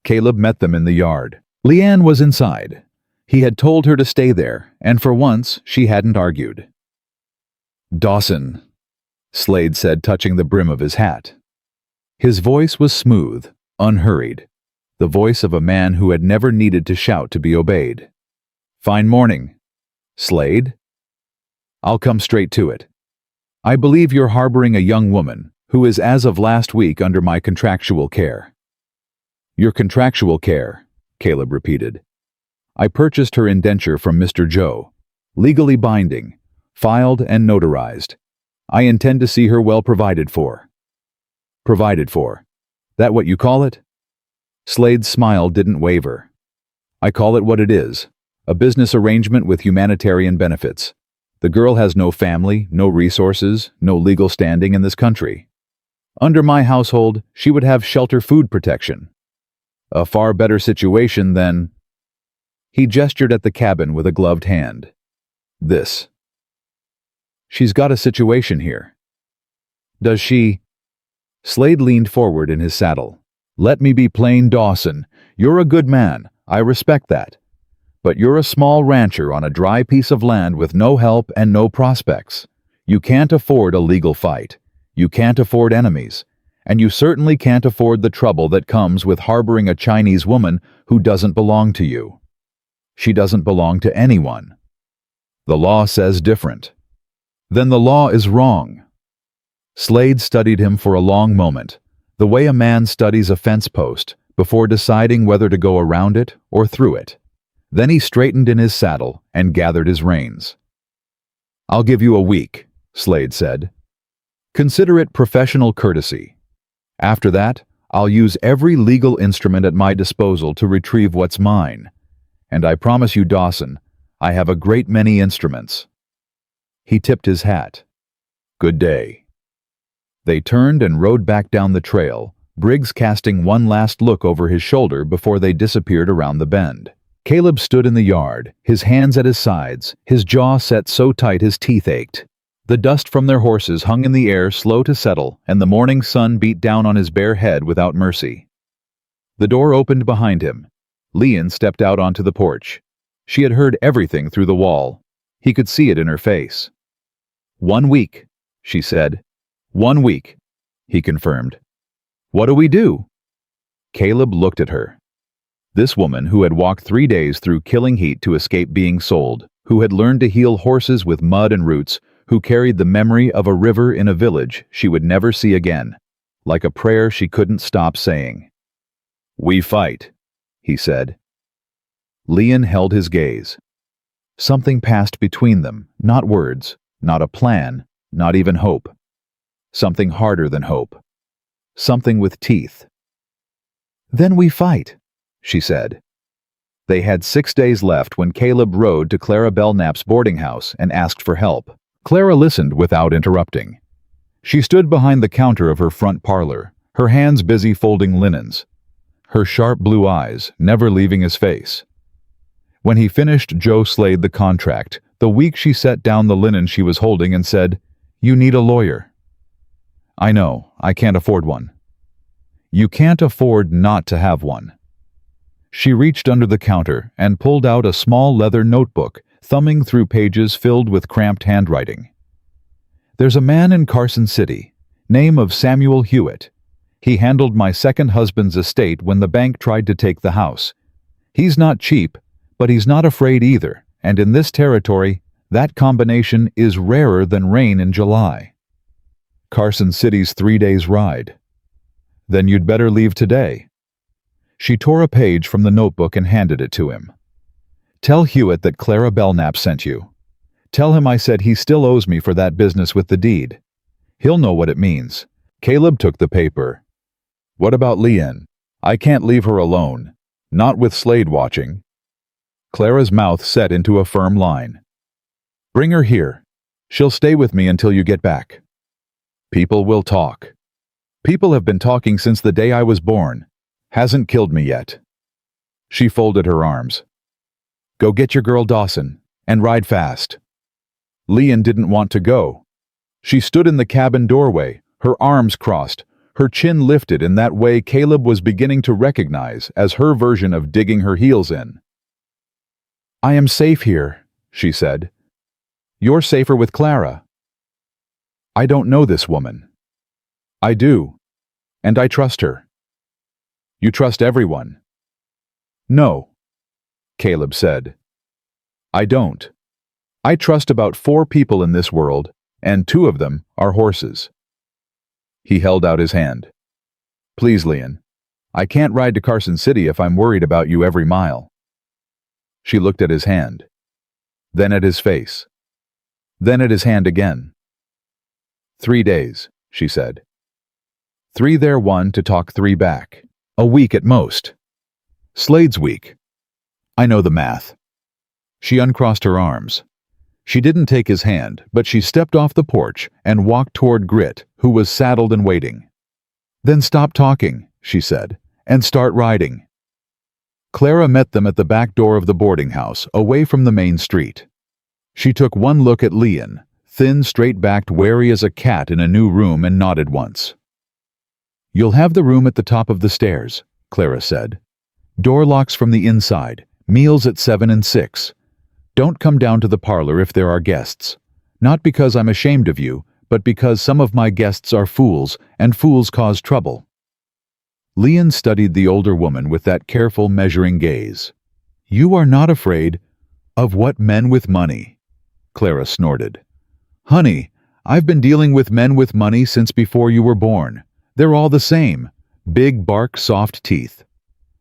Caleb met them in the yard. Leanne was inside. He had told her to stay there, and for once she hadn't argued. Dawson, Slade said, touching the brim of his hat. His voice was smooth, unhurried, the voice of a man who had never needed to shout to be obeyed. Fine morning. Slade? I'll come straight to it. I believe you're harboring a young woman who is as of last week under my contractual care. Your contractual care, Caleb repeated. I purchased her indenture from Mr. Joe, legally binding, filed and notarized. I intend to see her well provided for. Provided for? That what you call it? Slade's smile didn't waver. I call it what it is, a business arrangement with humanitarian benefits. The girl has no family, no resources, no legal standing in this country. Under my household, she would have shelter food protection. A far better situation than... He gestured at the cabin with a gloved hand. This. She's got a situation here. Does she... Slade leaned forward in his saddle. Let me be plain, Dawson. You're a good man. I respect that. But you're a small rancher on a dry piece of land with no help and no prospects. You can't afford a legal fight. You can't afford enemies. And you certainly can't afford the trouble that comes with harboring a Chinese woman who doesn't belong to you. She doesn't belong to anyone. The law says different. Then the law is wrong. Slade studied him for a long moment, the way a man studies a fence post, before deciding whether to go around it or through it. Then he straightened in his saddle and gathered his reins. I'll give you a week, Slade said. Consider it professional courtesy. After that, I'll use every legal instrument at my disposal to retrieve what's mine. And I promise you, Dawson, I have a great many instruments. He tipped his hat. Good day. They turned and rode back down the trail, Briggs casting one last look over his shoulder before they disappeared around the bend. Caleb stood in the yard, his hands at his sides, his jaw set so tight his teeth ached. The dust from their horses hung in the air, slow to settle, and the morning sun beat down on his bare head without mercy. The door opened behind him. Leanne stepped out onto the porch. She had heard everything through the wall. He could see it in her face. 1 week, she said. 1 week, he confirmed. What do we do? Caleb looked at her. This woman who had walked 3 days through killing heat to escape being sold, who had learned to heal horses with mud and roots, who carried the memory of a river in a village she would never see again, like a prayer she couldn't stop saying. We fight, he said. Leanne held his gaze. Something passed between them, not words, not a plan, not even hope. Something harder than hope. Something with teeth. Then we fight, she said. They had 6 days left when Caleb rode to Clara Belknap's boarding house and asked for help. Clara listened without interrupting. She stood behind the counter of her front parlor, her hands busy folding linens, her sharp blue eyes never leaving his face. When he finished Joe Slade the contract, The week she set down the linen she was holding and said, "You need a lawyer." "I know, I can't afford one." "You can't afford not to have one." She reached under the counter and pulled out a small leather notebook, thumbing through pages filled with cramped handwriting. "There's a man in Carson City, name of Samuel Hewitt. He handled my second husband's estate when the bank tried to take the house. He's not cheap, but he's not afraid either, and in this territory, that combination is rarer than rain in July. Carson City's 3 days' ride." "Then you'd better leave today." She tore a page from the notebook and handed it to him. "Tell Hewitt that Clara Belknap sent you. Tell him I said he still owes me for that business with the deed. He'll know what it means." Caleb took the paper. "What about Leanne? I can't leave her alone. Not with Slade watching." Clara's mouth set into a firm line. "Bring her here. She'll stay with me until you get back." "People will talk. People have been talking since the day I was born. Hasn't killed me yet." She folded her arms. "Go get your girl Dawson, and ride fast." Leanne didn't want to go. She stood in the cabin doorway, her arms crossed, her chin lifted in that way Caleb was beginning to recognize as her version of digging her heels in. "I am safe here," she said. "You're safer with Clara." "I don't know this woman." "I do, and I trust her." "You trust everyone." "No," Caleb said. "I don't. I trust about 4 people in this world, and 2 of them are horses." He held out his hand. "Please, Leanne, I can't ride to Carson City if I'm worried about you every mile." She looked at his hand, then at his face, then at his hand again. 3 days, she said. 3 there, 1 to talk 3 back. A week at most. Slade's week. I know the math. She uncrossed her arms. She didn't take his hand, but she stepped off the porch and walked toward Grit, who was saddled and waiting. "Then stop talking," she said, "and start riding." Clara met them at the back door of the boarding house, away from the main street. She took one look at Leanne, thin, straight-backed, wary as a cat in a new room, and nodded once. "You'll have the room at the top of the stairs," Clara said. "Door locks from the inside, meals at 7 and 6. Don't come down to the parlor if there are guests. Not because I'm ashamed of you, but because some of my guests are fools, and fools cause trouble." Leanne studied the older woman with that careful, measuring gaze. "You are not afraid of what? Men with money?" Clara snorted. "Honey, I've been dealing with men with money since before you were born. They're all the same. Big, bark, soft teeth."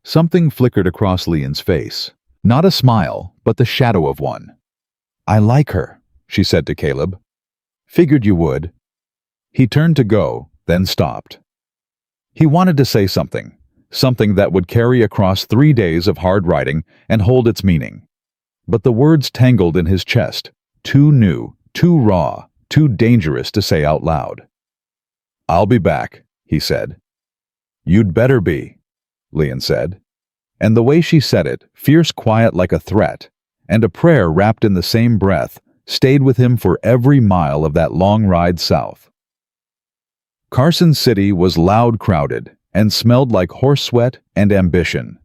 Something flickered across Leanne's face. Not a smile, but the shadow of one. "I like her," she said to Caleb. "Figured you would." He turned to go, then stopped. He wanted to say something that would carry across 3 days of hard riding and hold its meaning. But the words tangled in his chest, too new, too raw, too dangerous to say out loud. "I'll be back," he said. "You'd better be," Leanne said. And the way she said it, fierce, quiet like a threat, and a prayer wrapped in the same breath, stayed with him for every mile of that long ride south. Carson City was loud, crowded, and smelled like horse sweat and ambition.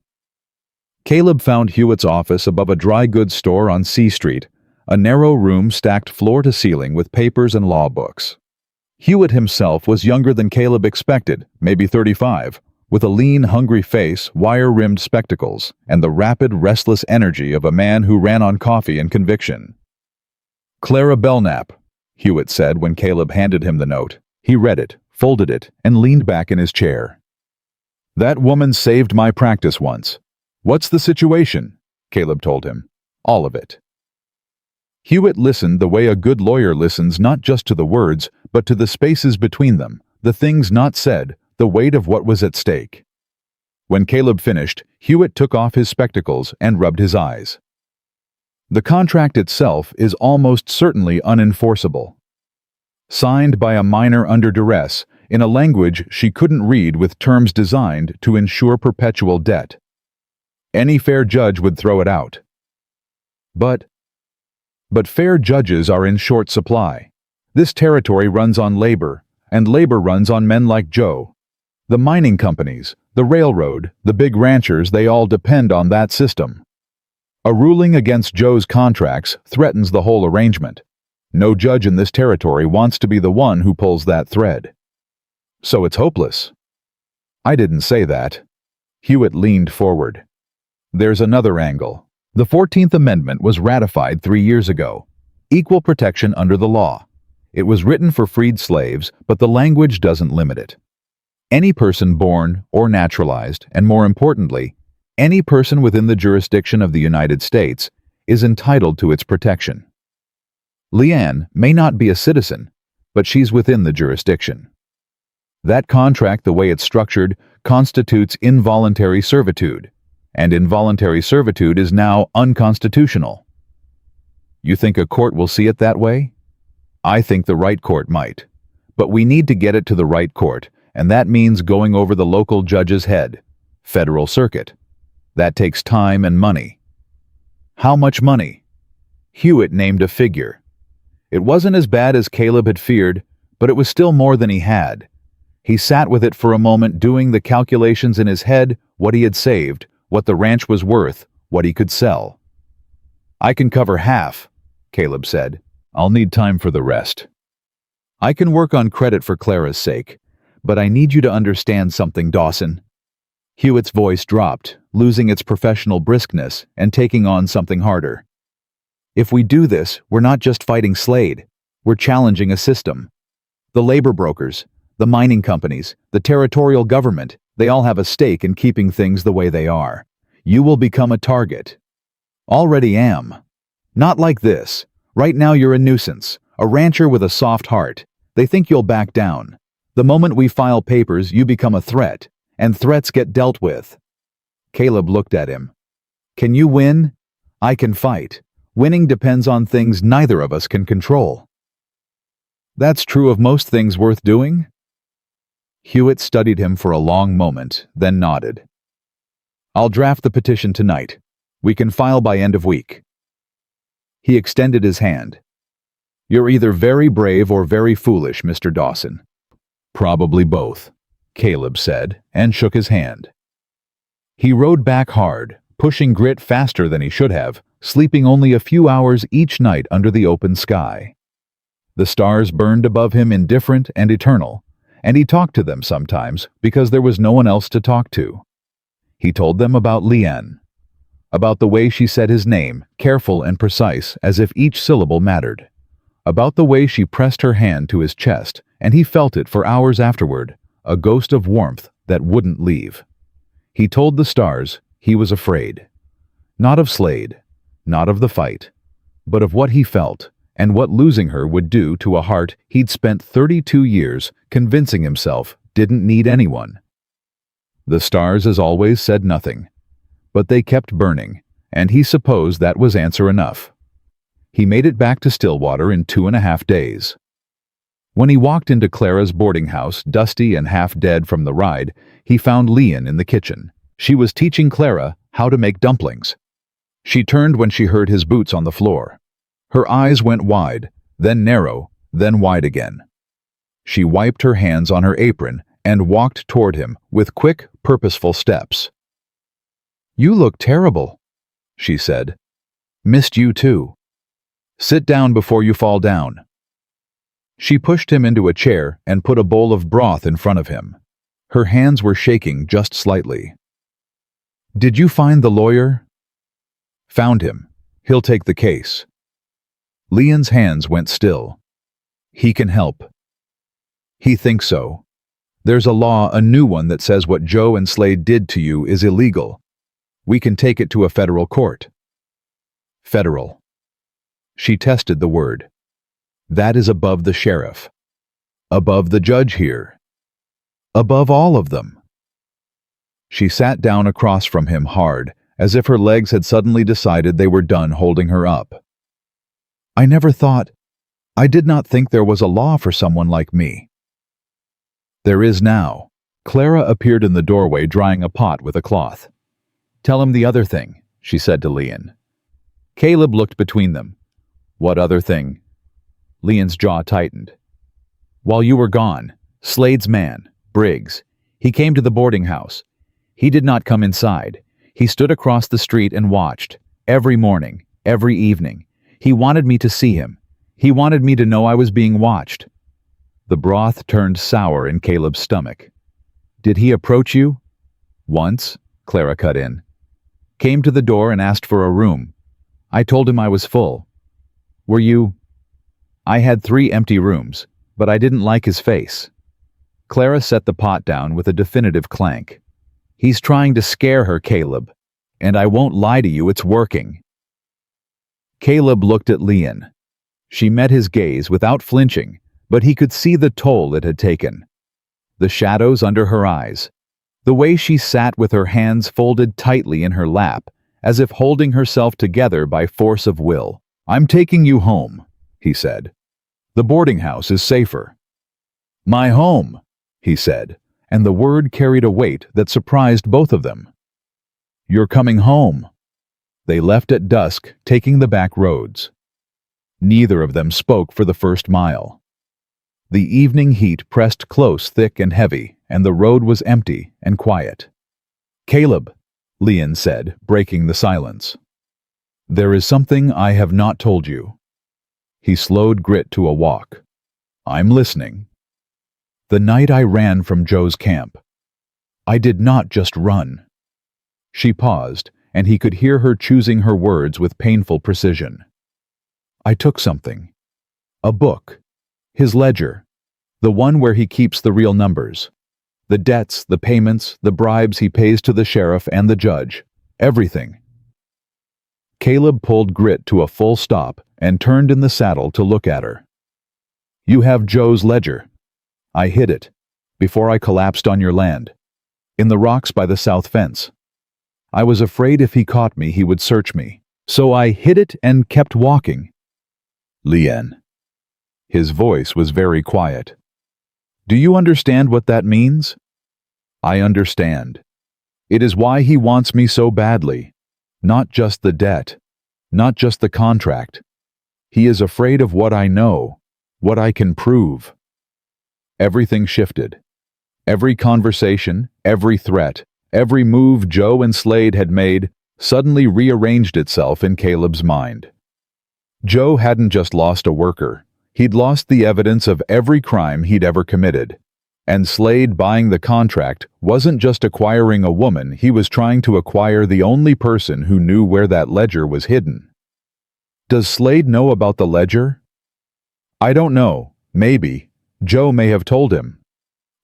Caleb found Hewitt's office above a dry goods store on C Street, a narrow room stacked floor to ceiling with papers and law books. Hewitt himself was younger than Caleb expected, maybe 35, with a lean, hungry face, wire-rimmed spectacles, and the rapid, restless energy of a man who ran on coffee and conviction. "Clara Belknap," Hewitt said when Caleb handed him the note. He read it, folded it, and leaned back in his chair. "That woman saved my practice once." "What's the situation?" Caleb told him. "All of it." Hewitt listened the way a good lawyer listens, not just to the words, but to the spaces between them, the things not said, the weight of what was at stake. When Caleb finished, Hewitt took off his spectacles and rubbed his eyes. "The contract itself is almost certainly unenforceable. Signed by a minor under duress, in a language she couldn't read, with terms designed to ensure perpetual debt. Any fair judge would throw it out. But But fair judges are in short supply. This territory runs on labor, and labor runs on men like Joe. The mining companies, the railroad, the big ranchers, they all depend on that system. A ruling against Joe's contracts threatens the whole arrangement. No judge in this territory wants to be the one who pulls that thread. So it's hopeless. I didn't say that. Hewitt leaned forward. There's another angle. The 14th Amendment was ratified 3 years ago. Equal protection under the law. It was written for freed slaves, but the language doesn't limit it. Any person born or naturalized, and more importantly, any person within the jurisdiction of the United States, is entitled to its protection. Leanne may not be a citizen, but she's within the jurisdiction. That contract, the way it's structured, constitutes involuntary servitude, and involuntary servitude is now unconstitutional. You think a court will see it that way? I think the right court might. But we need to get it to the right court, and that means going over the local judge's head, federal circuit. That takes time and money. How much money? Hewitt named a figure. It wasn't as bad as Caleb had feared, but it was still more than he had. He sat with it for a moment, doing the calculations in his head, what he had saved, what the ranch was worth, what he could sell. I can cover half, Caleb said. I'll need time for the rest. I can work on credit for Clara's sake, but I need you to understand something, Dawson. Hewitt's voice dropped, losing its professional briskness and taking on something harder. If we do this, we're not just fighting Slade. We're challenging a system. The labor brokers, the mining companies, the territorial government, they all have a stake in keeping things the way they are. You will become a target. Already am. Not like this. Right now you're a nuisance, a rancher with a soft heart. They think you'll back down. The moment we file papers, you become a threat, and threats get dealt with. Caleb looked at him. Can you win? I can fight. Winning depends on things neither of us can control. That's true of most things worth doing? Hewitt studied him for a long moment, then nodded. I'll draft the petition tonight. We can file by end of week. He extended his hand. You're either very brave or very foolish, Mr. Dawson. Probably both, Caleb said, and shook his hand. He rode back hard, pushing grit faster than he should have, sleeping only a few hours each night under the open sky. The stars burned above him indifferent and eternal, and he talked to them sometimes because there was no one else to talk to. He told them about Leanne, about the way she said his name, careful and precise, as if each syllable mattered, about the way she pressed her hand to his chest, and he felt it for hours afterward, a ghost of warmth that wouldn't leave. He told the stars he was afraid. Not of Slade, not of the fight, but of what he felt and what losing her would do to a heart he'd spent 32 years convincing himself didn't need anyone. The stars, as always, said nothing, but they kept burning, and he supposed that was answer enough. He made it back to Stillwater in 2.5 days. When he walked into Clara's boarding house, dusty and half dead from the ride, he found Leanne in the kitchen. She was teaching Clara how to make dumplings. She turned when she heard his boots on the floor. Her eyes went wide, then narrow, then wide again. She wiped her hands on her apron and walked toward him with quick, purposeful steps. "You look terrible," she said. "Missed you too. Sit down before you fall down." She pushed him into a chair and put a bowl of broth in front of him. Her hands were shaking just slightly. "Did you find the lawyer?" "Found him. He'll take the case." Leanne's hands went still. "He can help." "He thinks so. There's a law, a new one, that says what Joe and Slade did to you is illegal. We can take it to a federal court." Federal. She tested the word. That is above the sheriff. Above the judge here. Above all of them. She sat down across from him hard, as if her legs had suddenly decided they were done holding her up. I did not think there was a law for someone like me." "There is now." Clara appeared in the doorway drying a pot with a cloth. "Tell him the other thing," she said to Leanne. Caleb looked between them. What other thing? Leon's jaw tightened. While you were gone, Slade's man, Briggs, he came to the boarding house. He did not come inside. He stood across the street and watched. Every morning, every evening. He wanted me to see him. He wanted me to know I was being watched. The broth turned sour in Caleb's stomach. Did he approach you? Once, Clara cut in. Came to the door and asked for a room. I told him I was full. Were you? I had 3 empty rooms, but I didn't like his face. Clara set the pot down with a definitive clank. He's trying to scare her, Caleb. And I won't lie to you, it's working. Caleb looked at Leon. She met his gaze without flinching, but he could see the toll it had taken. The shadows under her eyes. The way she sat with her hands folded tightly in her lap, as if holding herself together by force of will. I'm taking you home, he said. The boarding house is safer. My home, he said, and the word carried a weight that surprised both of them. You're coming home. They left at dusk, taking the back roads. Neither of them spoke for the first mile. The evening heat pressed close, thick and heavy, and the road was empty and quiet. Caleb, Leon said, breaking the silence. There is something I have not told you. He slowed Grit to a walk. I'm listening. The night I ran from Joe's camp, I did not just run. She paused, and he could hear her choosing her words with painful precision. I took something. A book. His ledger. The one where he keeps the real numbers. The debts, the payments, the bribes he pays to the sheriff and the judge. Everything. Caleb pulled Grit to a full stop and turned in the saddle to look at her. You have Joe's ledger. I hid it, before I collapsed on your land, in the rocks by the south fence. I was afraid if he caught me, he would search me, so I hid it and kept walking. Leon. His voice was very quiet. Do you understand what that means? I understand. It is why he wants me so badly. Not just the debt, not just the contract. He is afraid of what I know, what I can prove. Everything shifted. Every conversation, every threat, every move Joe and Slade had made suddenly rearranged itself in Caleb's mind. Joe hadn't just lost a worker. He'd lost the evidence of every crime he'd ever committed. And Slade buying the contract wasn't just acquiring a woman, he was trying to acquire the only person who knew where that ledger was hidden. Does Slade know about the ledger? I don't know. Maybe. Joe may have told him.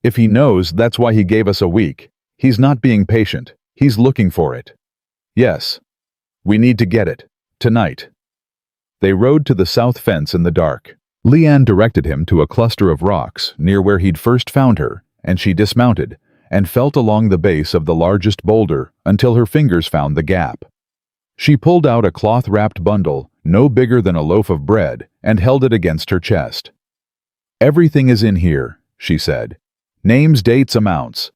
If he knows, that's why he gave us a week. He's not being patient. He's looking for it. Yes. We need to get it. Tonight. They rode to the south fence in the dark. Leanne directed him to a cluster of rocks near where he'd first found her, and she dismounted and felt along the base of the largest boulder until her fingers found the gap. She pulled out a cloth-wrapped bundle, no bigger than a loaf of bread, and held it against her chest. Everything is in here, she said. Names, dates, amounts.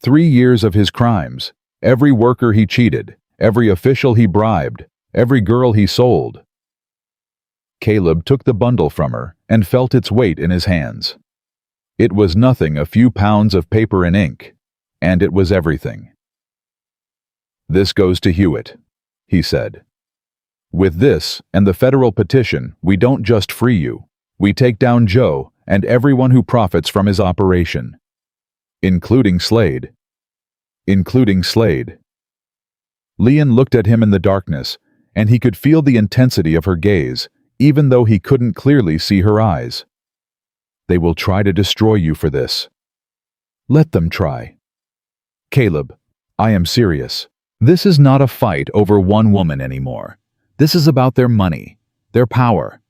3 years of his crimes, every worker he cheated, every official he bribed, every girl he sold. Caleb took the bundle from her and felt its weight in his hands. It was nothing, a few pounds of paper and ink, and it was everything. This goes to Hewitt, he said. With this and the federal petition, we don't just free you. We take down Joe and everyone who profits from his operation. Including Slade. Including Slade. Leon looked at him in the darkness, and he could feel the intensity of her gaze, even though he couldn't clearly see her eyes. They will try to destroy you for this. Let them try. Caleb, I am serious. This is not a fight over one woman anymore. This is about their money, their power.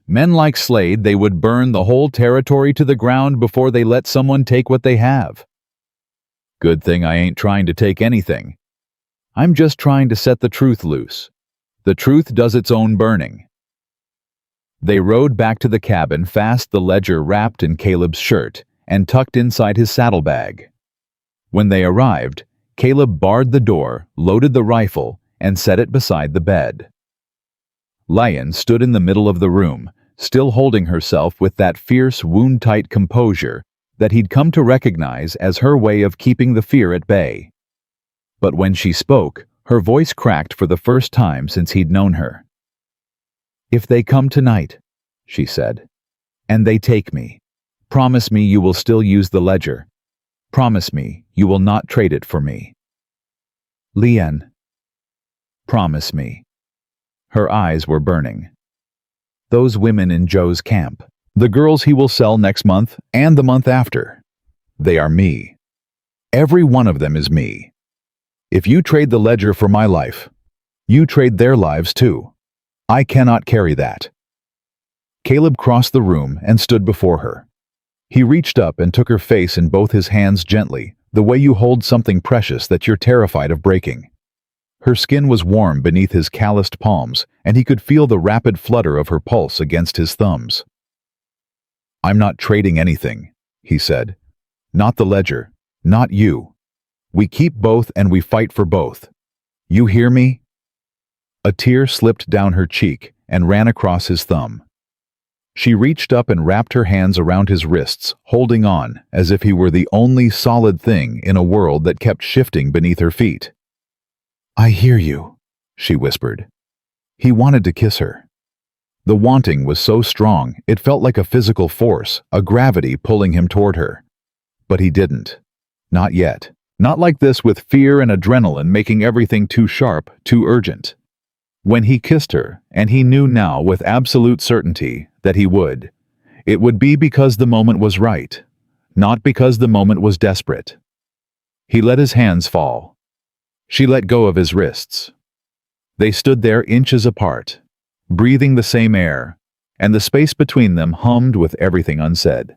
Men like Slade, they would burn the whole territory to the ground before they let someone take what they have. Good thing I ain't trying to take anything. I'm just trying to set the truth loose. The truth does its own burning. They rode back to the cabin, fast, the ledger wrapped in Caleb's shirt and tucked inside his saddlebag. When they arrived, Caleb barred the door, loaded the rifle, and set it beside the bed. Lion stood in the middle of the room, still holding herself with that fierce, wound-tight composure that he'd come to recognize as her way of keeping the fear at bay. But when she spoke, her voice cracked for the first time since he'd known her. "If they come tonight," she said, "and they take me, promise me you will still use the ledger. Promise me you will not trade it for me. Lien. Promise me." Her eyes were burning. Those women in Joe's camp, the girls he will sell next month and the month after, they are me. Every one of them is me. If you trade the ledger for my life, you trade their lives too. I cannot carry that. Caleb crossed the room and stood before her. He reached up and took her face in both his hands gently, the way you hold something precious that you're terrified of breaking. Her skin was warm beneath his calloused palms, and he could feel the rapid flutter of her pulse against his thumbs. "I'm not trading anything," he said. "Not the ledger, not you. We keep both and we fight for both. You hear me?" A tear slipped down her cheek and ran across his thumb. She reached up and wrapped her hands around his wrists, holding on as if he were the only solid thing in a world that kept shifting beneath her feet. "I hear you," she whispered. He wanted to kiss her. The wanting was so strong, it felt like a physical force, a gravity pulling him toward her. But he didn't. Not yet. Not like this, with fear and adrenaline making everything too sharp, too urgent. When he kissed her, and he knew now with absolute certainty that he would, it would be because the moment was right, not because the moment was desperate. He let his hands fall. She let go of his wrists. They stood there inches apart, breathing the same air, and the space between them hummed with everything unsaid.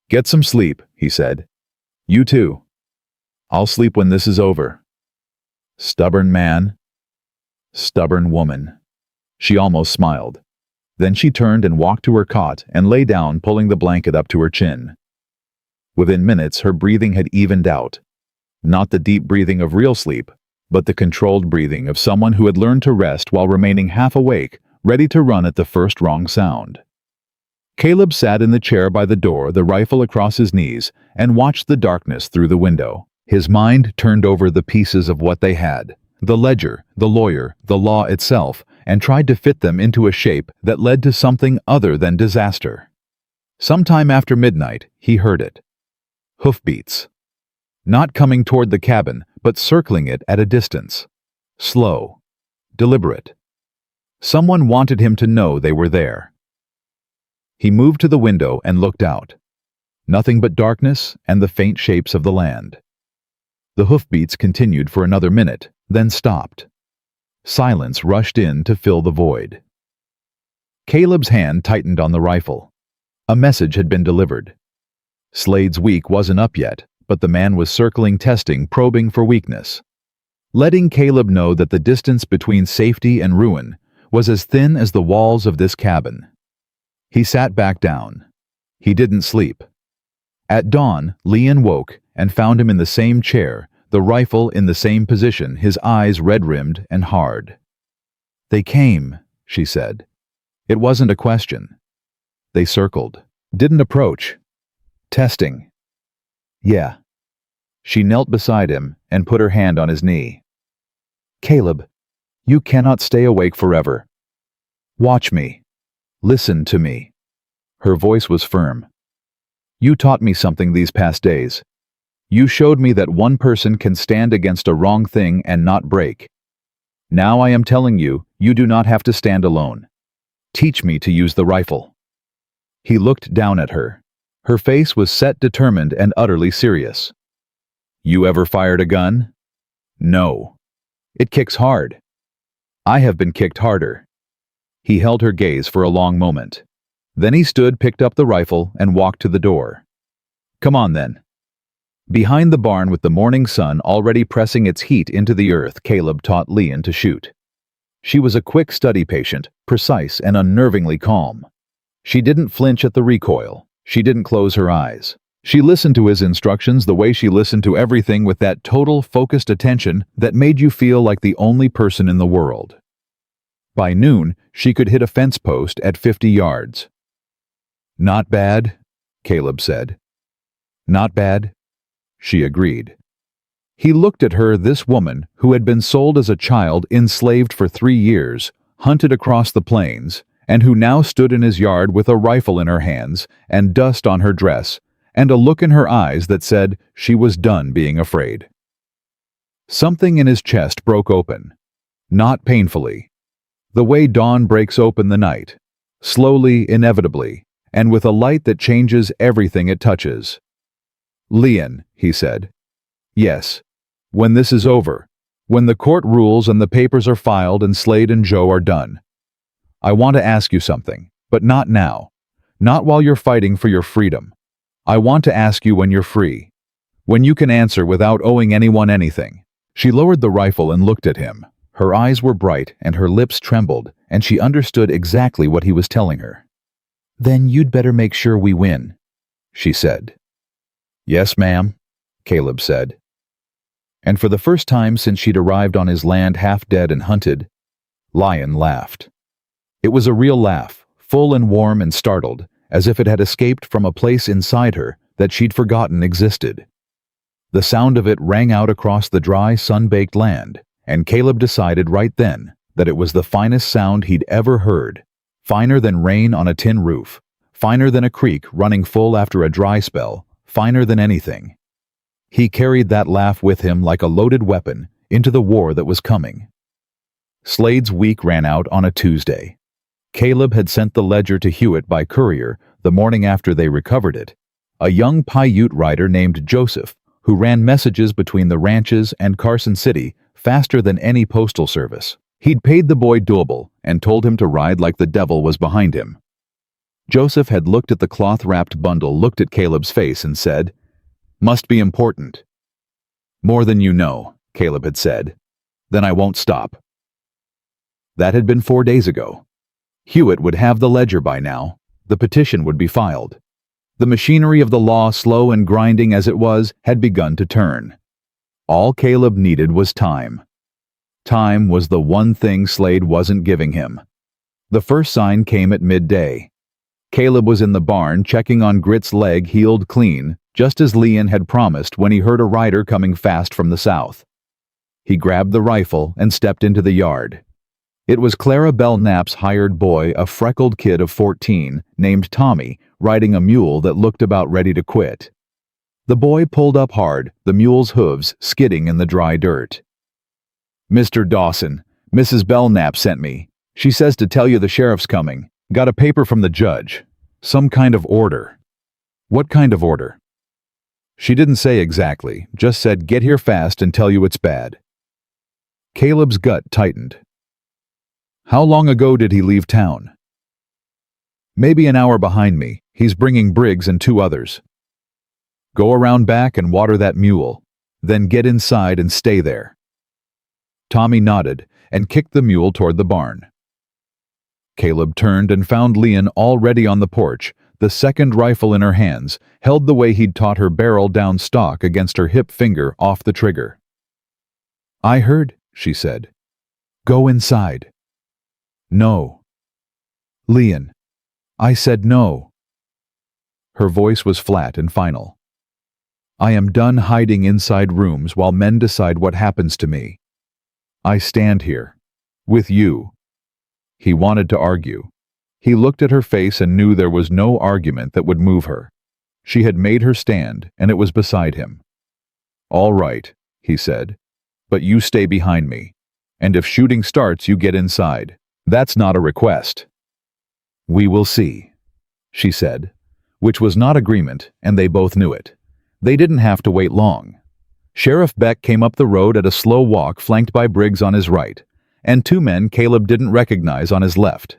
"Get some sleep," he said. "You too. I'll sleep when this is over." Stubborn man. Stubborn woman. She almost smiled. Then she turned and walked to her cot and lay down, pulling the blanket up to her chin. Within minutes, her breathing had evened out. Not the deep breathing of real sleep, but the controlled breathing of someone who had learned to rest while remaining half awake, ready to run at the first wrong sound. Caleb sat in the chair by the door, the rifle across his knees, and watched the darkness through the window. His mind turned over the pieces of what they had, the ledger, the lawyer, the law itself, and tried to fit them into a shape that led to something other than disaster. Sometime after midnight, he heard it. Hoofbeats. Not coming toward the cabin, but circling it at a distance. Slow. Deliberate. Someone wanted him to know they were there. He moved to the window and looked out. Nothing but darkness and the faint shapes of the land. The hoofbeats continued for another minute, then stopped. Silence rushed in to fill the void. Caleb's hand tightened on the rifle. A message had been delivered. Slade's week wasn't up yet, but the man was circling, testing, probing for weakness. Letting Caleb know that the distance between safety and ruin was as thin as the walls of this cabin. He sat back down. He didn't sleep. At dawn, Leon woke and found him in the same chair, the rifle in the same position, his eyes red-rimmed and hard. "They came," she said. It wasn't a question. They circled. Didn't approach. Testing. "Yeah." She knelt beside him and put her hand on his knee. "Caleb, you cannot stay awake forever. Watch me. Listen to me." Her voice was firm. "You taught me something these past days. You showed me that one person can stand against a wrong thing and not break. Now I am telling you, you do not have to stand alone. Teach me to use the rifle." He looked down at her. Her face was set, determined, and utterly serious. "You ever fired a gun?" "No. It kicks hard. I have been kicked harder." He held her gaze for a long moment. Then he stood, picked up the rifle, and walked to the door. "Come on, then." Behind the barn, with the morning sun already pressing its heat into the earth, Caleb taught Leon to shoot. She was a quick study patient, precise and unnervingly calm. She didn't flinch at the recoil. She didn't close her eyes. She listened to his instructions the way she listened to everything, with that total, focused attention that made you feel like the only person in the world. By noon, she could hit a fence post at 50 yards. "Not bad," Caleb said. "Not bad," she agreed. He looked at her, this woman who had been sold as a child, enslaved for 3 years, hunted across the plains, and who now stood in his yard with a rifle in her hands and dust on her dress, and a look in her eyes that said she was done being afraid. Something in his chest broke open, not painfully, the way dawn breaks open the night, slowly, inevitably, and with a light that changes everything it touches. "Leon," he said. "Yes. When this is over, when the court rules and the papers are filed and Slade and Joe are done, I want to ask you something, but not now. Not while you're fighting for your freedom. I want to ask you when you're free. When you can answer without owing anyone anything." She lowered the rifle and looked at him. Her eyes were bright and her lips trembled, and she understood exactly what he was telling her. "Then you'd better make sure we win," she said. "Yes, ma'am," Caleb said. And for the first time since she'd arrived on his land half dead and hunted, Lion laughed. It was a real laugh, full and warm and startled, as if it had escaped from a place inside her that she'd forgotten existed. The sound of it rang out across the dry, sun-baked land, and Caleb decided right then that it was the finest sound he'd ever heard, finer than rain on a tin roof, finer than a creek running full after a dry spell, finer than anything. He carried that laugh with him like a loaded weapon into the war that was coming. Slade's week ran out on a Tuesday. Caleb had sent the ledger to Hewitt by courier the morning after they recovered it, a young Paiute rider named Joseph, who ran messages between the ranches and Carson City faster than any postal service. He'd paid the boy double and told him to ride like the devil was behind him. Joseph had looked at the cloth-wrapped bundle, looked at Caleb's face, and said, "Must be important." "More than you know," Caleb had said. "Then I won't stop." That had been 4 days ago. Hewitt would have the ledger by now. The petition would be filed. The machinery of the law, slow and grinding as it was, had begun to turn. All Caleb needed was time. Time was the one thing Slade wasn't giving him. The first sign came at midday. Caleb was in the barn checking on Grit's leg healed clean, just as Leon had promised when he heard a rider coming fast from the south. He grabbed the rifle and stepped into the yard. It was Clara Belknap's hired boy, a freckled kid of 14, named Tommy, riding a mule that looked about ready to quit. The boy pulled up hard, the mule's hooves skidding in the dry dirt. "Mr. Dawson, Mrs. Belknap sent me. She says to tell you the sheriff's coming. Got a paper from the judge. Some kind of order." "What kind of order?" "She didn't say exactly, just said get here fast and tell you it's bad." Caleb's gut tightened. "How long ago did he leave town?" "Maybe an hour behind me. He's bringing Briggs and 2 others." "Go around back and water that mule. Then get inside and stay there." Tommy nodded and kicked the mule toward the barn. Caleb turned and found Leon already on the porch, the second rifle in her hands, held the way he'd taught her, barrel down stock against her hip, finger off the trigger. "I heard," she said. "Go inside." "No." "Leon, I said no." Her voice was flat and final. "I am done hiding inside rooms while men decide what happens to me. I stand here. With you." He wanted to argue. He looked at her face and knew there was no argument that would move her. She had made her stand, and it was beside him. "All right," he said, "but you stay behind me. And if shooting starts, you get inside. That's not a request." "We will see," she said, which was not agreement, and they both knew it. They didn't have to wait long. Sheriff Beck came up the road at a slow walk, flanked by Briggs on his right, and 2 men Caleb didn't recognize on his left.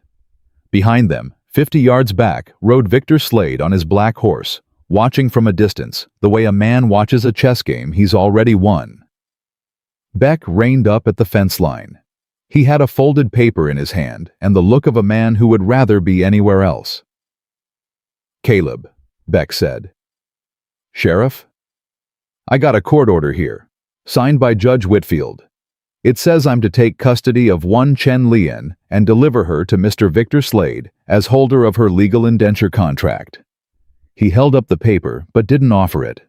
Behind them, 50 yards back, rode Victor Slade on his black horse, watching from a distance, the way a man watches a chess game he's already won. Beck reined up at the fence line. He had a folded paper in his hand and the look of a man who would rather be anywhere else. "Caleb," Beck said. "Sheriff? I got a court order here, signed by Judge Whitfield. It says I'm to take custody of one Chen Lian and deliver her to Mr. Victor Slade as holder of her legal indenture contract. He held up the paper but didn't offer it.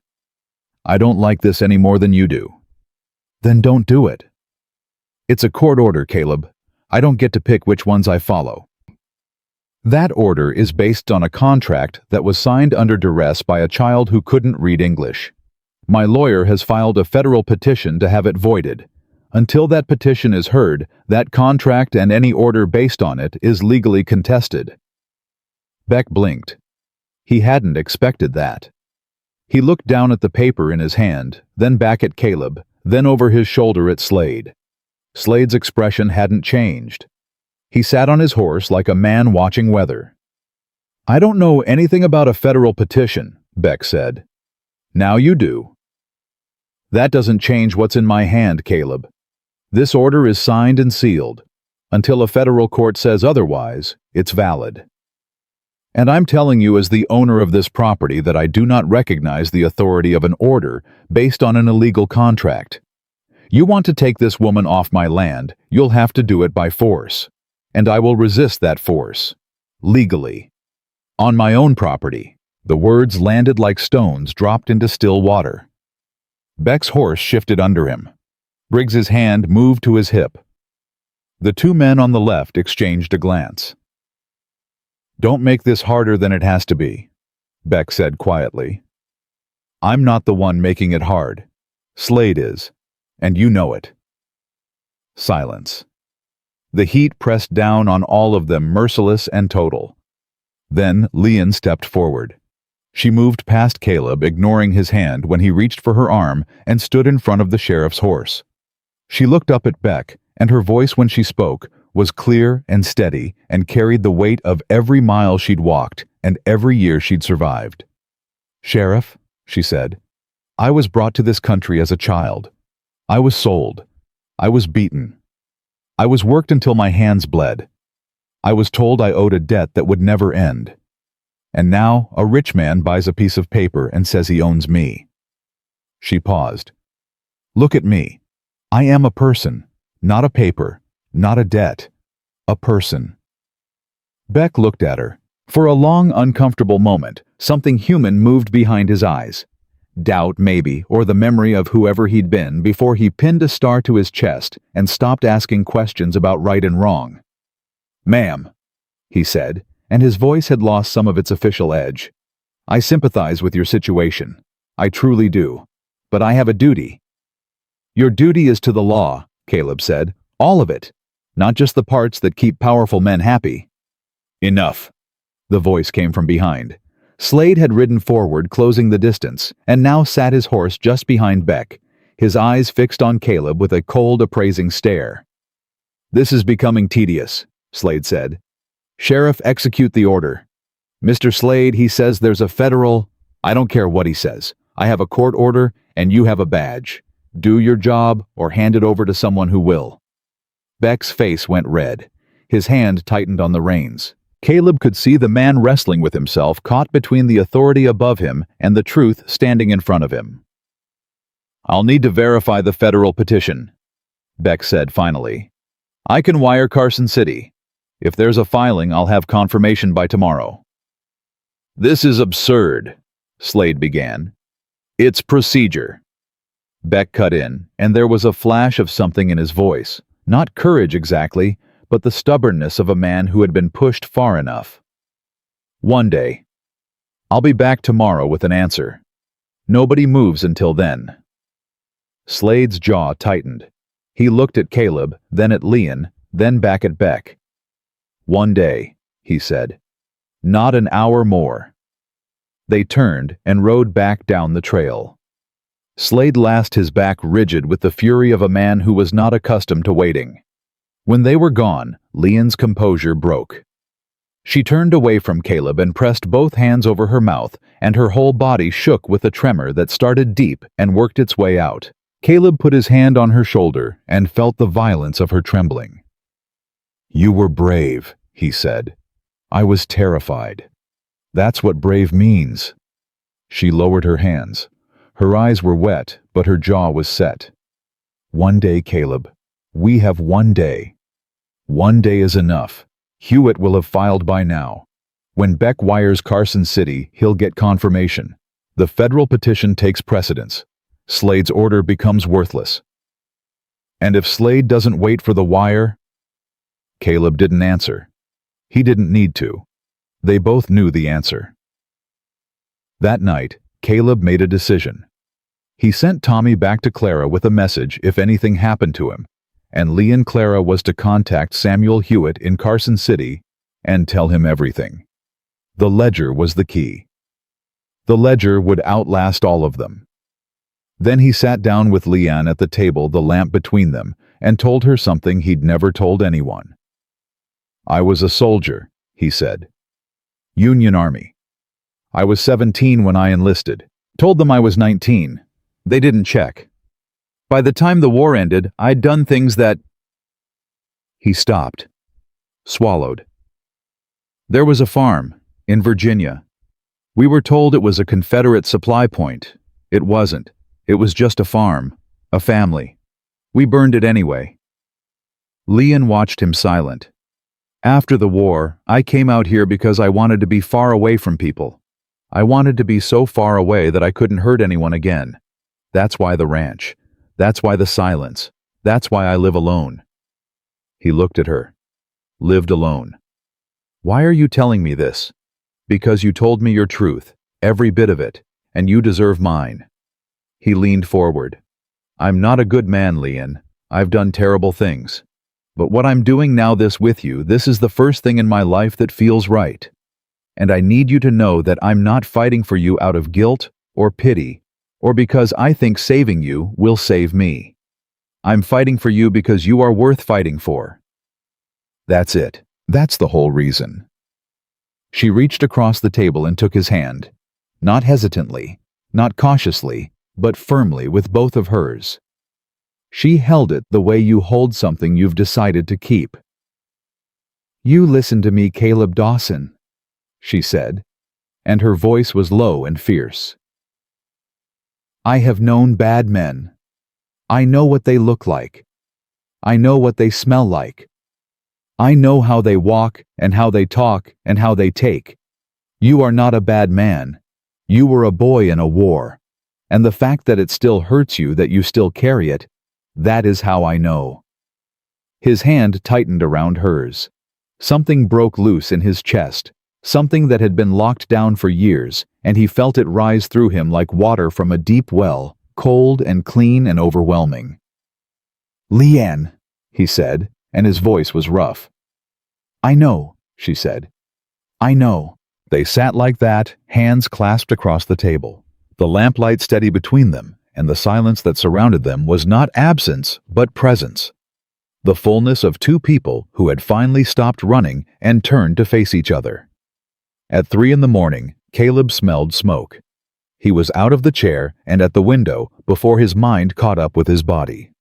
I don't like this any more than you do. Then don't do it. It's a court order, Caleb. I don't get to pick which ones I follow. That order is based on a contract that was signed under duress by a child who couldn't read English. My lawyer has filed a federal petition to have it voided. Until that petition is heard, that contract and any order based on it is legally contested. Beck blinked. He hadn't expected that. He looked down at the paper in his hand, then back at Caleb, then over his shoulder at Slade. Slade's expression hadn't changed. He sat on his horse like a man watching weather. I don't know anything about a federal petition, Beck said. Now you do. That doesn't change what's in my hand, Caleb. This order is signed and sealed. Until a federal court says otherwise, it's valid. And I'm telling you as the owner of this property that I do not recognize the authority of an order based on an illegal contract. You want to take this woman off my land, you'll have to do it by force. And I will resist that force. Legally. On my own property. The words landed like stones dropped into still water. Beck's horse shifted under him. Briggs's hand moved to his hip. The two men on the left exchanged a glance. Don't make this harder than it has to be, Beck said quietly. I'm not the one making it hard. Slade is, and you know it. Silence. The heat pressed down on all of them, merciless and total. Then Lian stepped forward. She moved past Caleb, ignoring his hand when he reached for her arm and stood in front of the sheriff's horse. She looked up at Beck, and her voice when she spoke was clear and steady and carried the weight of every mile she'd walked and every year she'd survived. Sheriff, she said, I was brought to this country as a child. I was sold. I was beaten. I was worked until my hands bled. I was told I owed a debt that would never end. And now a rich man buys a piece of paper and says he owns me. She paused. Look at me. I am a person, not a paper, not a debt. A person. Beck looked at her. For a long, uncomfortable moment, something human moved behind his eyes. Doubt, maybe, or the memory of whoever he'd been before he pinned a star to his chest and stopped asking questions about right and wrong. Ma'am, he said, and his voice had lost some of its official edge. I sympathize with your situation. I truly do. But I have a duty. Your duty is to the law, Caleb said. All of it. Not just the parts that keep powerful men happy. Enough. The voice came from behind. Slade had ridden forward, closing the distance, and now sat his horse just behind Beck, his eyes fixed on Caleb with a cold, appraising stare. This is becoming tedious, Slade said. Sheriff, execute the order. Mr. Slade, he says there's a federal... I don't care what he says. I have a court order, and you have a badge. Do your job, or hand it over to someone who will. Beck's face went red. His hand tightened on the reins. Caleb could see the man wrestling with himself, caught between the authority above him and the truth standing in front of him. I'll need to verify the federal petition, Beck said finally. I can wire Carson City. If there's a filing, I'll have confirmation by tomorrow. This is absurd, Slade began. It's procedure. Beck cut in, and there was a flash of something in his voice. Not courage exactly, but the stubbornness of a man who had been pushed far enough. One day. I'll be back tomorrow with an answer. Nobody moves until then. Slade's jaw tightened. He looked at Caleb, then at Lian, then back at Beck. One day, he said. Not an hour more. They turned and rode back down the trail. Slade lashed his back rigid with the fury of a man who was not accustomed to waiting. When they were gone, Lian's composure broke. She turned away from Caleb and pressed both hands over her mouth, and her whole body shook with a tremor that started deep and worked its way out. Caleb put his hand on her shoulder and felt the violence of her trembling. You were brave, he said. I was terrified. That's what brave means. She lowered her hands. Her eyes were wet, but her jaw was set. One day, Caleb, We have 1 day. 1 day is enough. Hewitt will have filed by now. When Beck wires Carson City, he'll get confirmation. The federal petition takes precedence. Slade's order becomes worthless. And if Slade doesn't wait for the wire? Caleb didn't answer. He didn't need to. They both knew the answer. That night, Caleb made a decision. He sent Tommy back to Clara with a message if anything happened to him, and Lee and Clara was to contact Samuel Hewitt in Carson City and tell him everything. The ledger was the key. The ledger would outlast all of them. Then he sat down with Leanne at the table, the lamp between them, and told her something he'd never told anyone. "I was a soldier," he said. "Union Army. I was 17 when I enlisted. Told them I was 19. They didn't check. By the time the war ended, I'd done things that—" He stopped. Swallowed. "There was a farm in Virginia. We were told it was a Confederate supply point. It wasn't. It was just a farm, a family. We burned it anyway." Leanne watched him silent. "After the war, I came out here because I wanted to be far away from people. I wanted to be so far away that I couldn't hurt anyone again. That's why the ranch. That's why the silence. That's why I live alone." He looked at her. "Lived alone. Why are you telling me this?" "Because you told me your truth, every bit of it, and you deserve mine." He leaned forward. "I'm not a good man, Leanne. I've done terrible things. But what I'm doing now with you, this is the first thing in my life that feels right. And I need you to know that I'm not fighting for you out of guilt or pity, or because I think saving you will save me. I'm fighting for you because you are worth fighting for." That's it. That's the whole reason. She reached across the table and took his hand. Not hesitantly, not cautiously, but firmly with both of hers. She held it the way you hold something you've decided to keep. "You listen to me, Caleb Dawson," she said, and her voice was low and fierce. "I have known bad men. I know what they look like. I know what they smell like. I know how they walk and how they talk and how they take. You are not a bad man. You were a boy in a war. And the fact that it still hurts you that you still carry it, that is how I know." His hand tightened around hers. Something broke loose in his chest, something that had been locked down for years, and he felt it rise through him like water from a deep well, cold and clean and overwhelming. "Leanne," he said, and his voice was rough. "I know," she said. "I know." They sat like that, hands clasped across the table, the lamplight steady between them, and the silence that surrounded them was not absence, but presence. The fullness of two people who had finally stopped running and turned to face each other. At 3 a.m, Caleb smelled smoke. He was out of the chair and at the window before his mind caught up with his body.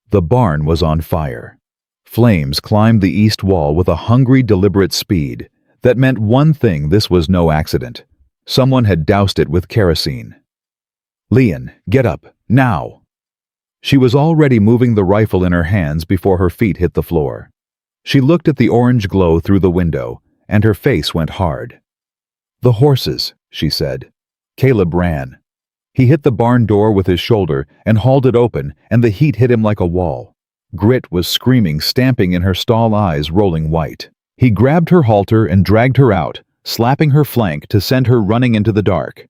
The barn was on fire. Flames climbed the east wall with a hungry, deliberate speed that meant one thing: this was no accident. Someone had doused it with kerosene. "Leanne, get up, now!" She was already moving the rifle in her hands before her feet hit the floor. She looked at the orange glow through the window, and her face went hard. "The horses," she said. Caleb ran. He hit the barn door with his shoulder and hauled it open, and the heat hit him like a wall. Grit was screaming, stamping in her stall eyes, rolling white. He grabbed her halter and dragged her out, slapping her flank to send her running into the dark.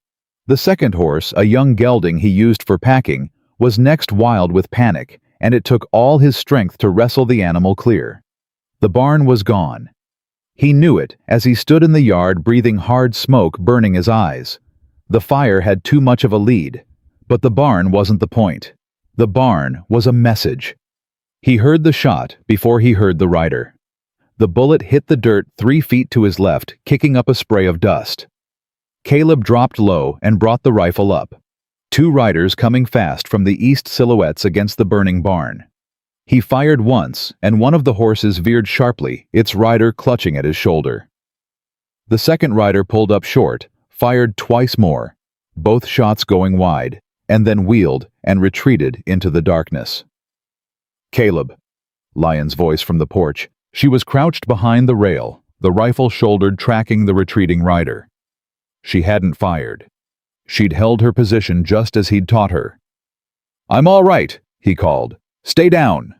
The second horse, a young gelding he used for packing, was next, wild with panic, and it took all his strength to wrestle the animal clear. The barn was gone. He knew it as he stood in the yard, breathing hard smoke burning his eyes. The fire had too much of a lead, but the barn wasn't the point. The barn was a message. He heard the shot before he heard the rider. The bullet hit the dirt 3 feet to his left, kicking up a spray of dust. Caleb dropped low and brought the rifle up. 2 riders coming fast from the east silhouettes against the burning barn. He fired once, and one of the horses veered sharply, its rider clutching at his shoulder. The second rider pulled up short, fired twice more, both shots going wide, and then wheeled and retreated into the darkness. "Caleb," Lyon's voice from the porch. She was crouched behind the rail, the rifle shouldered, tracking the retreating rider. She hadn't fired. She'd held her position just as he'd taught her. "I'm all right," he called. "Stay down."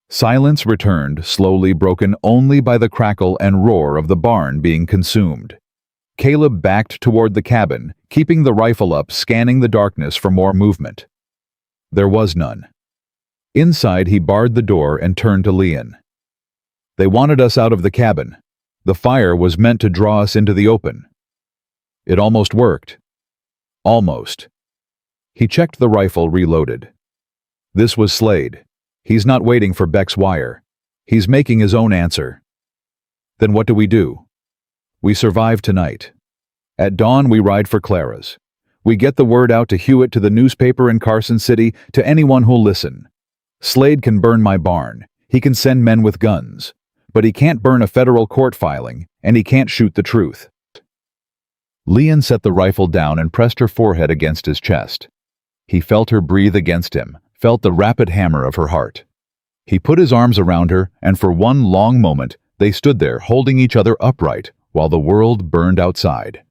Silence returned, slowly broken only by the crackle and roar of the barn being consumed. Caleb backed toward the cabin, keeping the rifle up, scanning the darkness for more movement. There was none. Inside, he barred the door and turned to Leon. "They wanted us out of the cabin. The fire was meant to draw us into the open. It almost worked. Almost." He checked the rifle, reloaded. This was Slade. He's not waiting for Beck's wire. He's making his own answer. Then what do? We survive tonight. At dawn, we ride for Clara's. We get the word out to Hewitt, to the newspaper in Carson City, to anyone who'll listen. Slade can burn my barn. He can send men with guns. But he can't burn a federal court filing, and he can't shoot the truth. Leon set the rifle down and pressed her forehead against his chest. He felt her breathe against him, felt the rapid hammer of her heart. He put his arms around her, and for one long moment, they stood there holding each other upright while the world burned outside.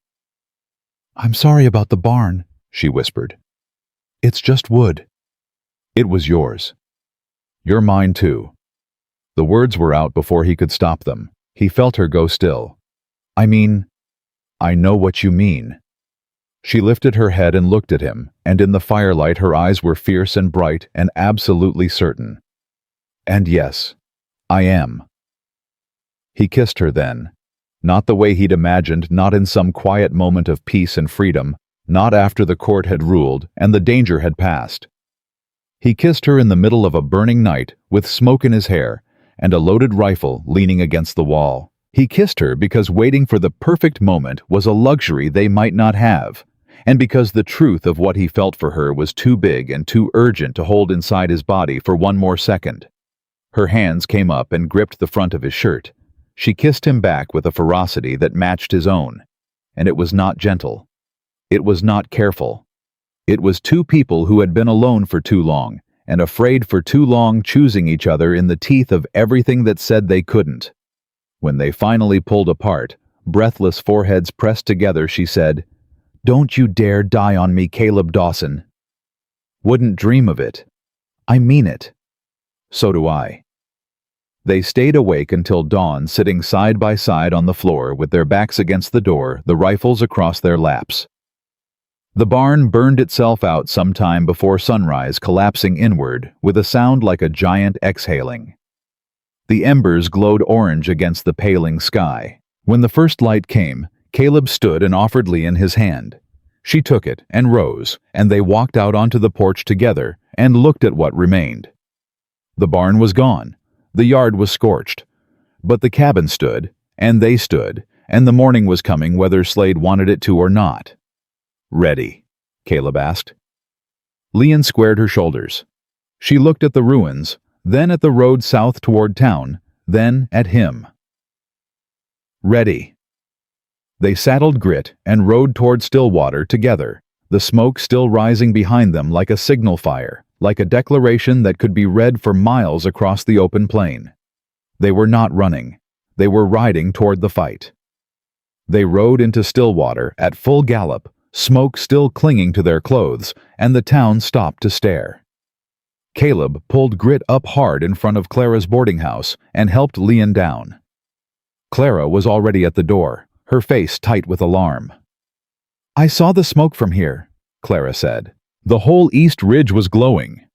"I'm sorry about the barn," she whispered. "It's just wood." "It was yours. You're mine too." The words were out before he could stop them. He felt her go still. "I mean, I know what you mean." She lifted her head and looked at him, and in the firelight her eyes were fierce and bright and absolutely certain. "And yes, I am." He kissed her then. Not the way he'd imagined, not in some quiet moment of peace and freedom, not after the court had ruled and the danger had passed. He kissed her in the middle of a burning night, with smoke in his hair, and a loaded rifle leaning against the wall. He kissed her because waiting for the perfect moment was a luxury they might not have, and because the truth of what he felt for her was too big and too urgent to hold inside his body for one more second. Her hands came up and gripped the front of his shirt. She kissed him back with a ferocity that matched his own, and it was not gentle. It was not careful. It was two people who had been alone for too long, and afraid for too long, choosing each other in the teeth of everything that said they couldn't. When they finally pulled apart, breathless foreheads pressed together, she said, "Don't you dare die on me, Caleb Dawson." "Wouldn't dream of it." "I mean it." "So do I." They stayed awake until dawn, sitting side by side on the floor with their backs against the door, the rifles across their laps. The barn burned itself out some time before sunrise, collapsing inward with a sound like a giant exhaling. The embers glowed orange against the paling sky. When the first light came, Caleb stood and offered Leon his hand. She took it and rose, and they walked out onto the porch together and looked at what remained. The barn was gone. The yard was scorched. But the cabin stood, and they stood, and the morning was coming whether Slade wanted it to or not. "Ready?" Caleb asked. Leon squared her shoulders. She looked at the ruins, then at the road south toward town, then at him. "Ready." They saddled Grit and rode toward Stillwater together, the smoke still rising behind them like a signal fire, like a declaration that could be read for miles across the open plain. They were not running. They were riding toward the fight. They rode into Stillwater at full gallop, smoke still clinging to their clothes, and the town stopped to stare. Caleb pulled Grit up hard in front of Clara's boarding house and helped Leon down. Clara was already at the door, her face tight with alarm. "I saw the smoke from here," Clara said. "The whole east ridge was glowing.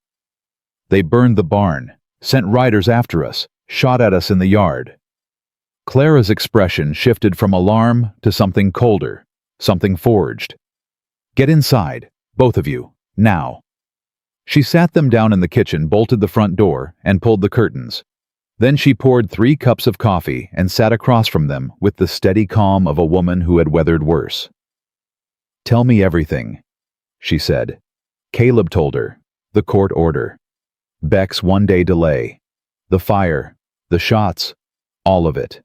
They burned the barn, sent riders after us, shot at us in the yard." Clara's expression shifted from alarm to something colder, something forged. "Get inside, both of you, now." She sat them down in the kitchen, bolted the front door, and pulled the curtains. Then she poured 3 cups of coffee and sat across from them with the steady calm of a woman who had weathered worse. "Tell me everything," she said. Caleb told her. The court order. Beck's one-day delay. The fire. The shots. All of it.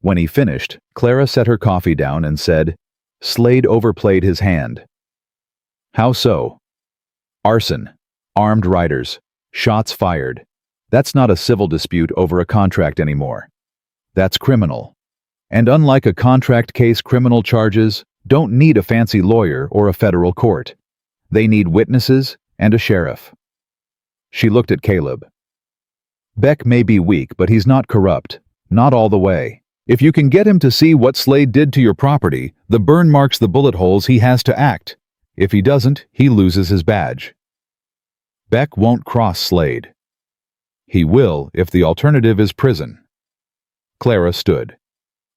When he finished, Clara set her coffee down and said, "Slade overplayed his hand." "How so?" "Arson. Armed riders. Shots fired. That's not a civil dispute over a contract anymore. That's criminal. And unlike a contract case, criminal charges don't need a fancy lawyer or a federal court. They need witnesses and a sheriff. She looked at Caleb. Beck may be weak, but he's not corrupt. Not all the way. If you can get him to see what Slade did to your property, the burn marks the bullet holes he has to act. If he doesn't, he loses his badge. Beck won't cross Slade. He will if the alternative is prison. Clara stood.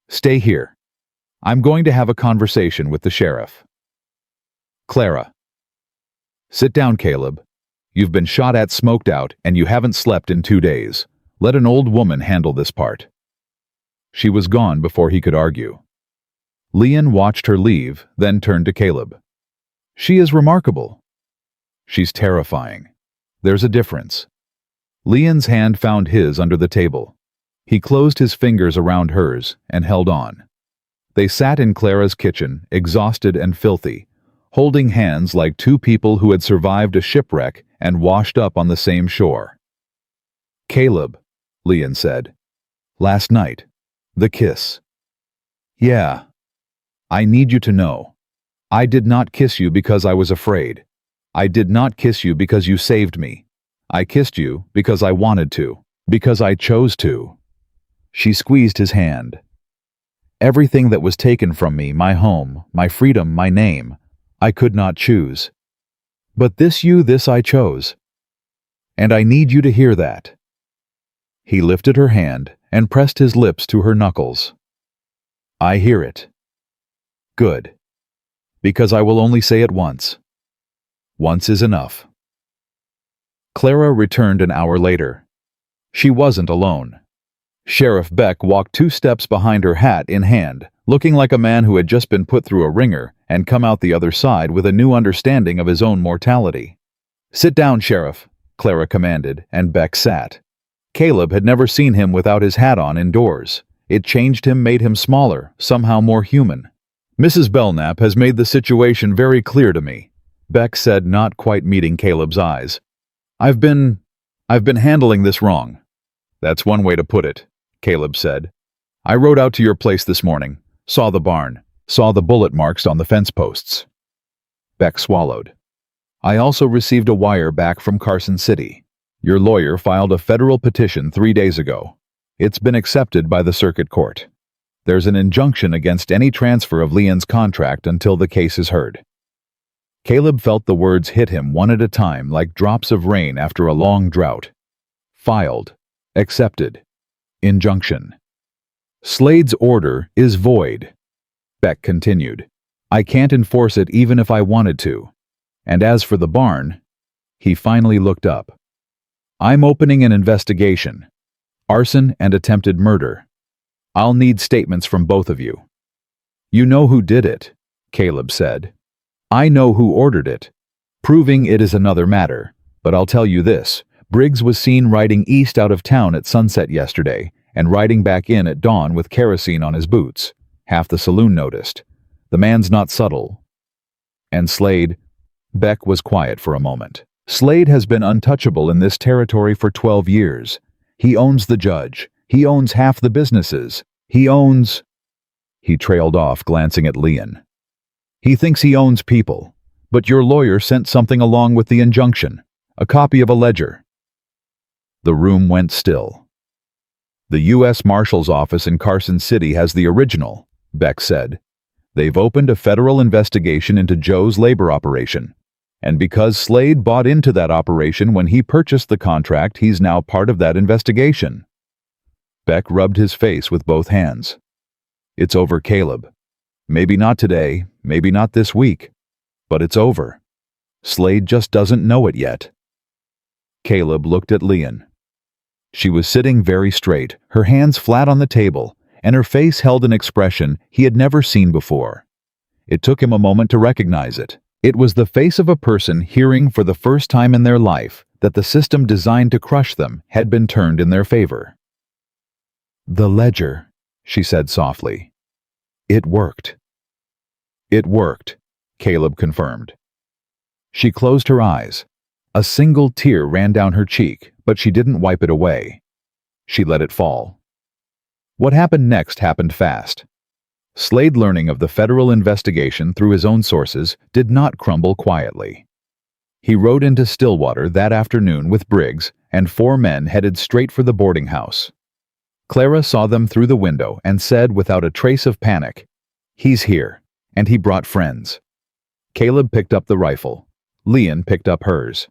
Stay here. I'm going to have a conversation with the sheriff. Clara. Sit down, Caleb. You've been shot at, smoked out, and you haven't slept in 2 days. Let an old woman handle this part. She was gone before he could argue. Leon watched her leave, then turned to Caleb. She is remarkable. She's terrifying. There's a difference. Leon's hand found his under the table. He closed his fingers around hers and held on. They sat in Clara's kitchen, exhausted and filthy, holding hands like two people who had survived a shipwreck and washed up on the same shore. Caleb, Leon said. Last night. The kiss. Yeah. I need you to know. I did not kiss you because I was afraid. I did not kiss you because you saved me. I kissed you because I wanted to, because I chose to. She squeezed his hand. Everything that was taken from me, my home, my freedom, my name, I could not choose. But this I chose. And I need you to hear that. He lifted her hand and pressed his lips to her knuckles. I hear it. Good. Because I will only say it once. Once is enough. Clara returned an hour later. She wasn't alone. Sheriff Beck walked 2 steps behind her, hat in hand, looking like a man who had just been put through a wringer and come out the other side with a new understanding of his own mortality. Sit down, Sheriff, Clara commanded, and Beck sat. Caleb had never seen him without his hat on indoors. It changed him, made him smaller, somehow more human. Mrs. Belknap has made the situation very clear to me, Beck said, not quite meeting Caleb's eyes. I've been handling this wrong. That's one way to put it, Caleb said. I rode out to your place this morning, saw the barn, saw the bullet marks on the fence posts. Beck swallowed. I also received a wire back from Carson City. Your lawyer filed a federal petition 3 days ago. It's been accepted by the circuit court. There's an injunction against any transfer of Leon's contract until the case is heard. Caleb felt the words hit him one at a time like drops of rain after a long drought. Filed. Accepted. Injunction. Slade's order is void. Beck continued. I can't enforce it even if I wanted to. And as for the barn, he finally looked up. I'm opening an investigation. Arson and attempted murder. I'll need statements from both of you. You know who did it, Caleb said. I know who ordered it. Proving it is another matter, but I'll tell you this. Briggs was seen riding east out of town at sunset yesterday and riding back in at dawn with kerosene on his boots. Half the saloon noticed. The man's not subtle. And Slade? Beck was quiet for a moment. Slade has been untouchable in this territory for 12 years. He owns the judge. He owns half the businesses. He owns... He trailed off, glancing at Leon. He thinks he owns people, but your lawyer sent something along with the injunction, a copy of a ledger. The room went still. The U.S. Marshal's office in Carson City has the original, Beck said. They've opened a federal investigation into Joe's labor operation. And because Slade bought into that operation when he purchased the contract, he's now part of that investigation. Beck rubbed his face with both hands. It's over, Caleb. Maybe not today, maybe not this week, but it's over. Slade just doesn't know it yet. Caleb looked at Leon. She was sitting very straight, her hands flat on the table, and her face held an expression he had never seen before. It took him a moment to recognize it. It was the face of a person hearing for the first time in their life that the system designed to crush them had been turned in their favor. The ledger, she said softly. It worked. It worked, Caleb confirmed. She closed her eyes. A single tear ran down her cheek, but she didn't wipe it away. She let it fall. What happened next happened fast. Slade, learning of the federal investigation through his own sources, did not crumble quietly. He rode into Stillwater that afternoon with Briggs, and 4 men headed straight for the boarding house. Clara saw them through the window and said without a trace of panic, "He's here," and he brought friends. Caleb picked up the rifle. Leon picked up hers.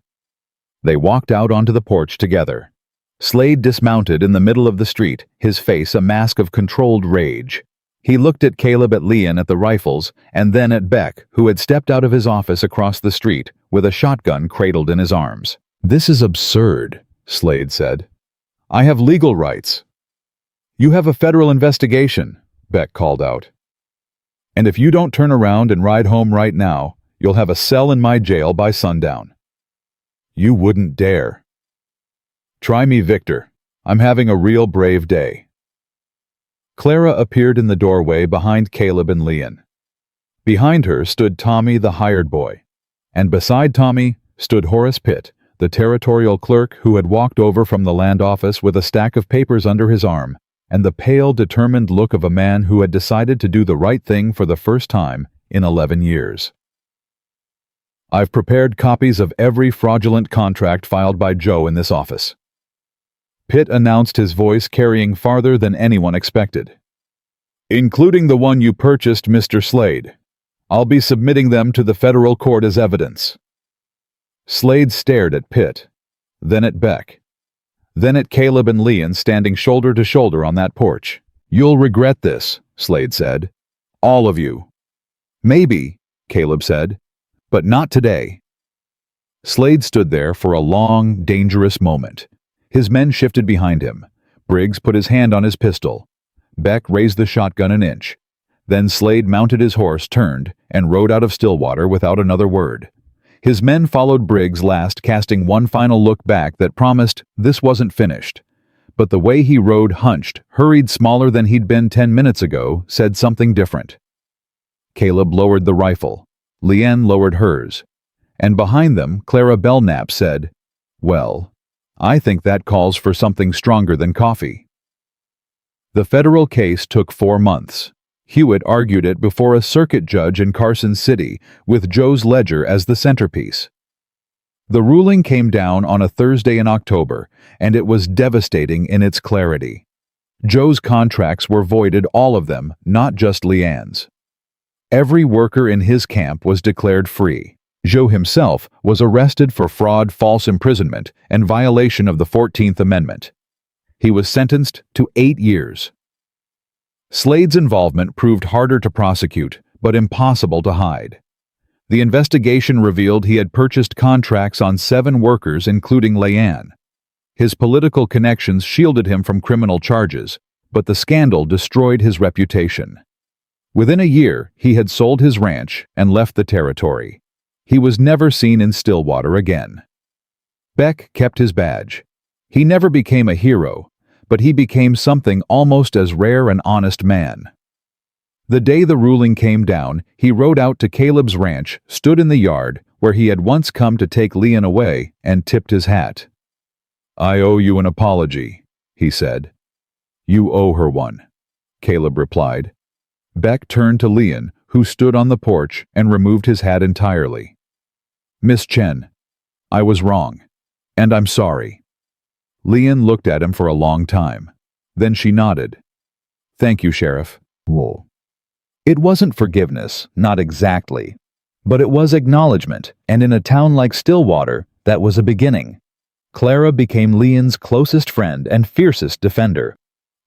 They walked out onto the porch together. Slade dismounted in the middle of the street, his face a mask of controlled rage. He looked at Caleb, at Leon, at the rifles, and then at Beck, who had stepped out of his office across the street with a shotgun cradled in his arms. "This is absurd," Slade said. "I have legal rights." "You have a federal investigation," Beck called out. "And if you don't turn around and ride home right now, you'll have a cell in my jail by sundown." "You wouldn't dare." "Try me, Victor. I'm having a real brave day." Clara appeared in the doorway behind Caleb and Leon. Behind her stood Tommy, the hired boy, and beside Tommy stood Horace Pitt, the territorial clerk who had walked over from the land office with a stack of papers under his arm and the pale, determined look of a man who had decided to do the right thing for the first time in 11 years. "I've prepared copies of every fraudulent contract filed by Joe in this office," Pitt announced, his voice carrying farther than anyone expected. "Including the one you purchased, Mr. Slade. I'll be submitting them to the federal court as evidence." Slade stared at Pitt, then at Beck, then at Caleb and Leon standing shoulder to shoulder on that porch. "You'll regret this," Slade said. "All of you." "Maybe," Caleb said, "but not today." Slade stood there for a long, dangerous moment. His men shifted behind him. Briggs put his hand on his pistol. Beck raised the shotgun an inch. Then Slade mounted his horse, turned, and rode out of Stillwater without another word. His men followed Briggs last, casting one final look back that promised this wasn't finished. But the way he rode, hunched, hurried, smaller than he'd been 10 minutes ago, said something different. Caleb lowered the rifle. Leanne lowered hers. And behind them, Clara Belknap said, "Well, I think that calls for something stronger than coffee." The federal case took 4 months. Hewitt argued it before a circuit judge in Carson City, with Joe's ledger as the centerpiece. The ruling came down on a Thursday in October, and it was devastating in its clarity. Joe's contracts were voided, all of them, not just Leanne's. Every worker in his camp was declared free. Joe himself was arrested for fraud, false imprisonment, and violation of the 14th Amendment. He was sentenced to 8 years. Slade's involvement proved harder to prosecute, but impossible to hide. The investigation revealed he had purchased contracts on 7 workers, including Leanne. His political connections shielded him from criminal charges, but the scandal destroyed his reputation. Within a year, he had sold his ranch and left the territory. He was never seen in Stillwater again. Beck kept his badge. He never became a hero, but he became something almost as rare, an honest man. The day the ruling came down, he rode out to Caleb's ranch, stood in the yard where he had once come to take Leon away, and tipped his hat. "I owe you an apology," he said. "You owe her one," Caleb replied. Beck turned to Leon, who stood on the porch, and removed his hat entirely. "Miss Chen, I was wrong, and I'm sorry." Leon looked at him for a long time. Then she nodded. "Thank you, Sheriff." Whoa. It wasn't forgiveness, not exactly. But it was acknowledgement, and in a town like Stillwater, that was a beginning. Clara became Leon's closest friend and fiercest defender.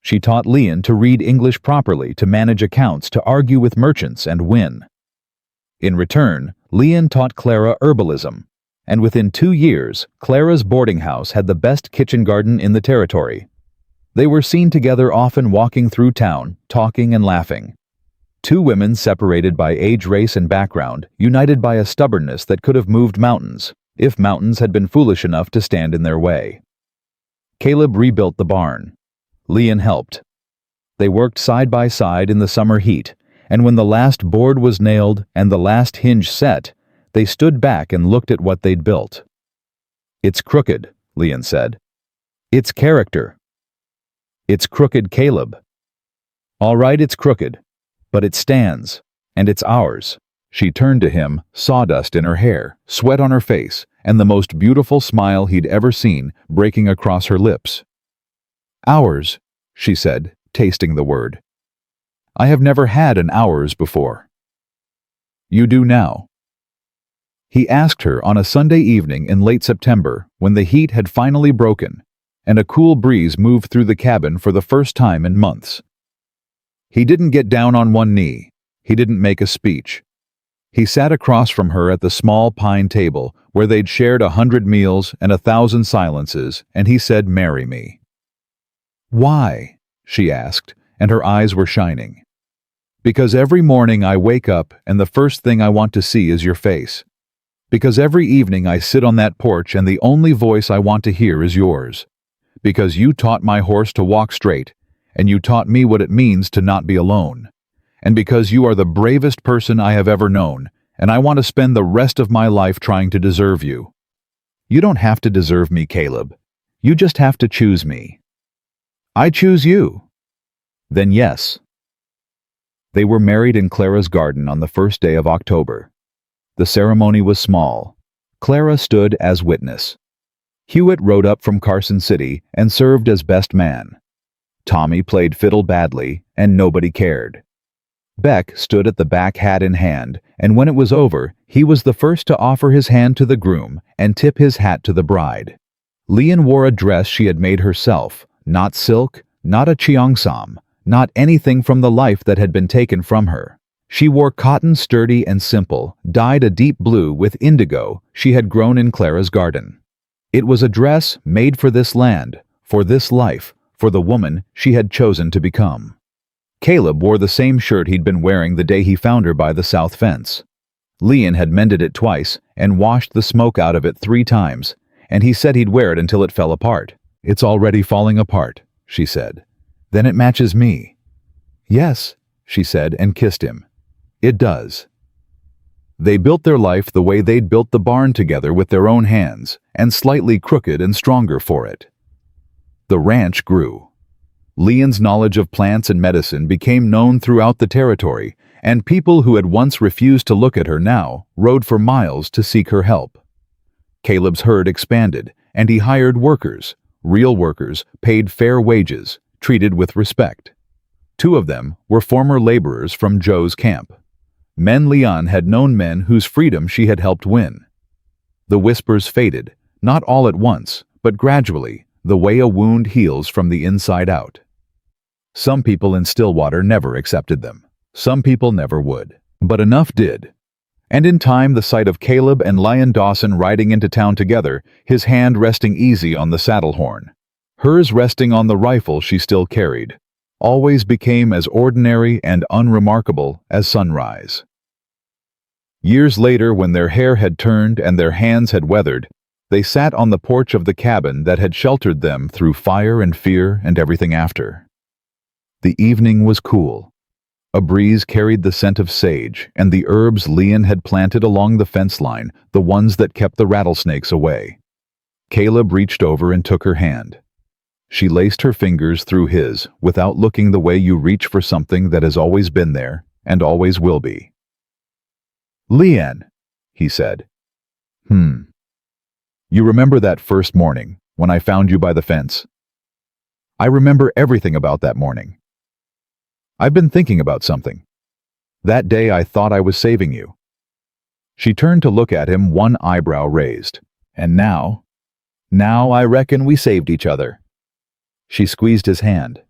She taught Leon to read English properly, to manage accounts, to argue with merchants and win. In return, Leon taught Clara herbalism, and within 2 years, Clara's boarding house had the best kitchen garden in the territory. They were seen together, often walking through town, talking and laughing. 2 women separated by age, race, and background, united by a stubbornness that could have moved mountains, if mountains had been foolish enough to stand in their way. Caleb rebuilt the barn. Leon helped. They worked side by side in the summer heat, and when the last board was nailed and the last hinge set, they stood back and looked at what they'd built. It's crooked, Leon said. It's character. It's crooked, Caleb. All right, it's crooked, but it stands, and it's ours. She turned to him, sawdust in her hair, sweat on her face, and the most beautiful smile he'd ever seen breaking across her lips. Ours, she said, tasting the word. I have never had an ours before. You do now. He asked her on a Sunday evening in late September when the heat had finally broken, and a cool breeze moved through the cabin for the first time in months. He didn't get down on one knee. He didn't make a speech. He sat across from her at the small pine table where they'd shared 100 meals and 1,000 silences, and he said, "Marry me." Why? She asked, and her eyes were shining. Because every morning I wake up and the first thing I want to see is your face. Because every evening I sit on that porch and the only voice I want to hear is yours. Because you taught my horse to walk straight, and you taught me what it means to not be alone. And because you are the bravest person I have ever known, and I want to spend the rest of my life trying to deserve you. You don't have to deserve me, Caleb. You just have to choose me. I choose you. Then yes. They were married in Clara's garden on the first day of October. The ceremony was small. Clara stood as witness. Hewitt rode up from Carson City and served as best man. Tommy played fiddle badly, and nobody cared. Beck stood at the back, hat in hand, and when it was over, he was the first to offer his hand to the groom and tip his hat to the bride. Leon wore a dress she had made herself, not silk, not a cheongsam, not anything from the life that had been taken from her. She wore cotton sturdy and simple, dyed a deep blue with indigo she had grown in Clara's garden. It was a dress made for this land, for this life, for the woman she had chosen to become. Caleb wore the same shirt he'd been wearing the day he found her by the south fence. Leon had mended it twice and washed the smoke out of it 3 times, and he said he'd wear it until it fell apart. It's already falling apart, she said. Then it matches me. Yes, she said and kissed him. It does. They built their life the way they'd built the barn together with their own hands, and slightly crooked and stronger for it. The ranch grew. Leon's knowledge of plants and medicine became known throughout the territory, and people who had once refused to look at her now rode for miles to seek her help. Caleb's herd expanded, and he hired workers, real workers, paid fair wages, treated with respect. 2 of them were former laborers from Joe's camp. Men Leon had known men whose freedom she had helped win. The whispers faded, not all at once, but gradually, the way a wound heals from the inside out. Some people in Stillwater never accepted them. Some people never would. But enough did. And in time, the sight of Caleb and Lion Dawson riding into town together, his hand resting easy on the saddle horn, hers resting on the rifle she still carried, always became as ordinary and unremarkable as sunrise. Years later, when their hair had turned and their hands had weathered, they sat on the porch of the cabin that had sheltered them through fire and fear and everything after. The evening was cool. A breeze carried the scent of sage and the herbs Leon had planted along the fence line, the ones that kept the rattlesnakes away. Caleb reached over and took her hand. She laced her fingers through his without looking, the way you reach for something that has always been there and always will be. "Leon," he said. You remember that first morning when I found you by the fence? I remember everything about that morning. I've been thinking about something. That day I thought I was saving you." She turned to look at him, one eyebrow raised. "And now I reckon we saved each other." She squeezed his hand.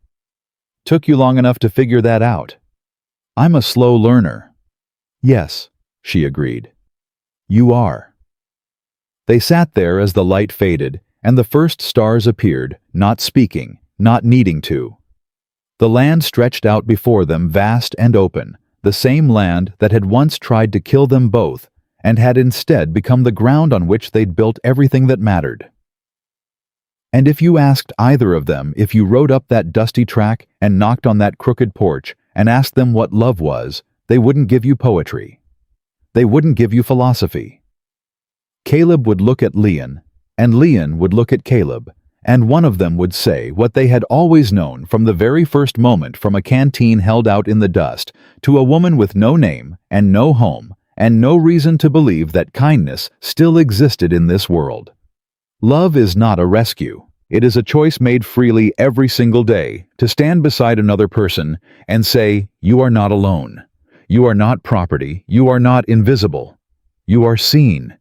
"Took you long enough to figure that out?" "I'm a slow learner." "Yes," she agreed. "You are." They sat there as the light faded, and the first stars appeared, not speaking, not needing to. The land stretched out before them, vast and open, the same land that had once tried to kill them both, and had instead become the ground on which they'd built everything that mattered. And if you asked either of them, if you rode up that dusty track and knocked on that crooked porch and asked them what love was, they wouldn't give you poetry. They wouldn't give you philosophy. Caleb would look at Leon, And Leon would look at Caleb, and one of them would say what they had always known from the very first moment, from a canteen held out in the dust to a woman with no name and no home and no reason to believe that kindness still existed in this world. Love is not a rescue. It is a choice made freely every single day to stand beside another person and say, "You are not alone. You are not property. You are not invisible. You are seen.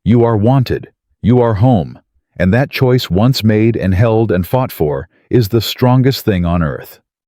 You are wanted. You are home." And that choice, once made and held and fought for, is the strongest thing on earth.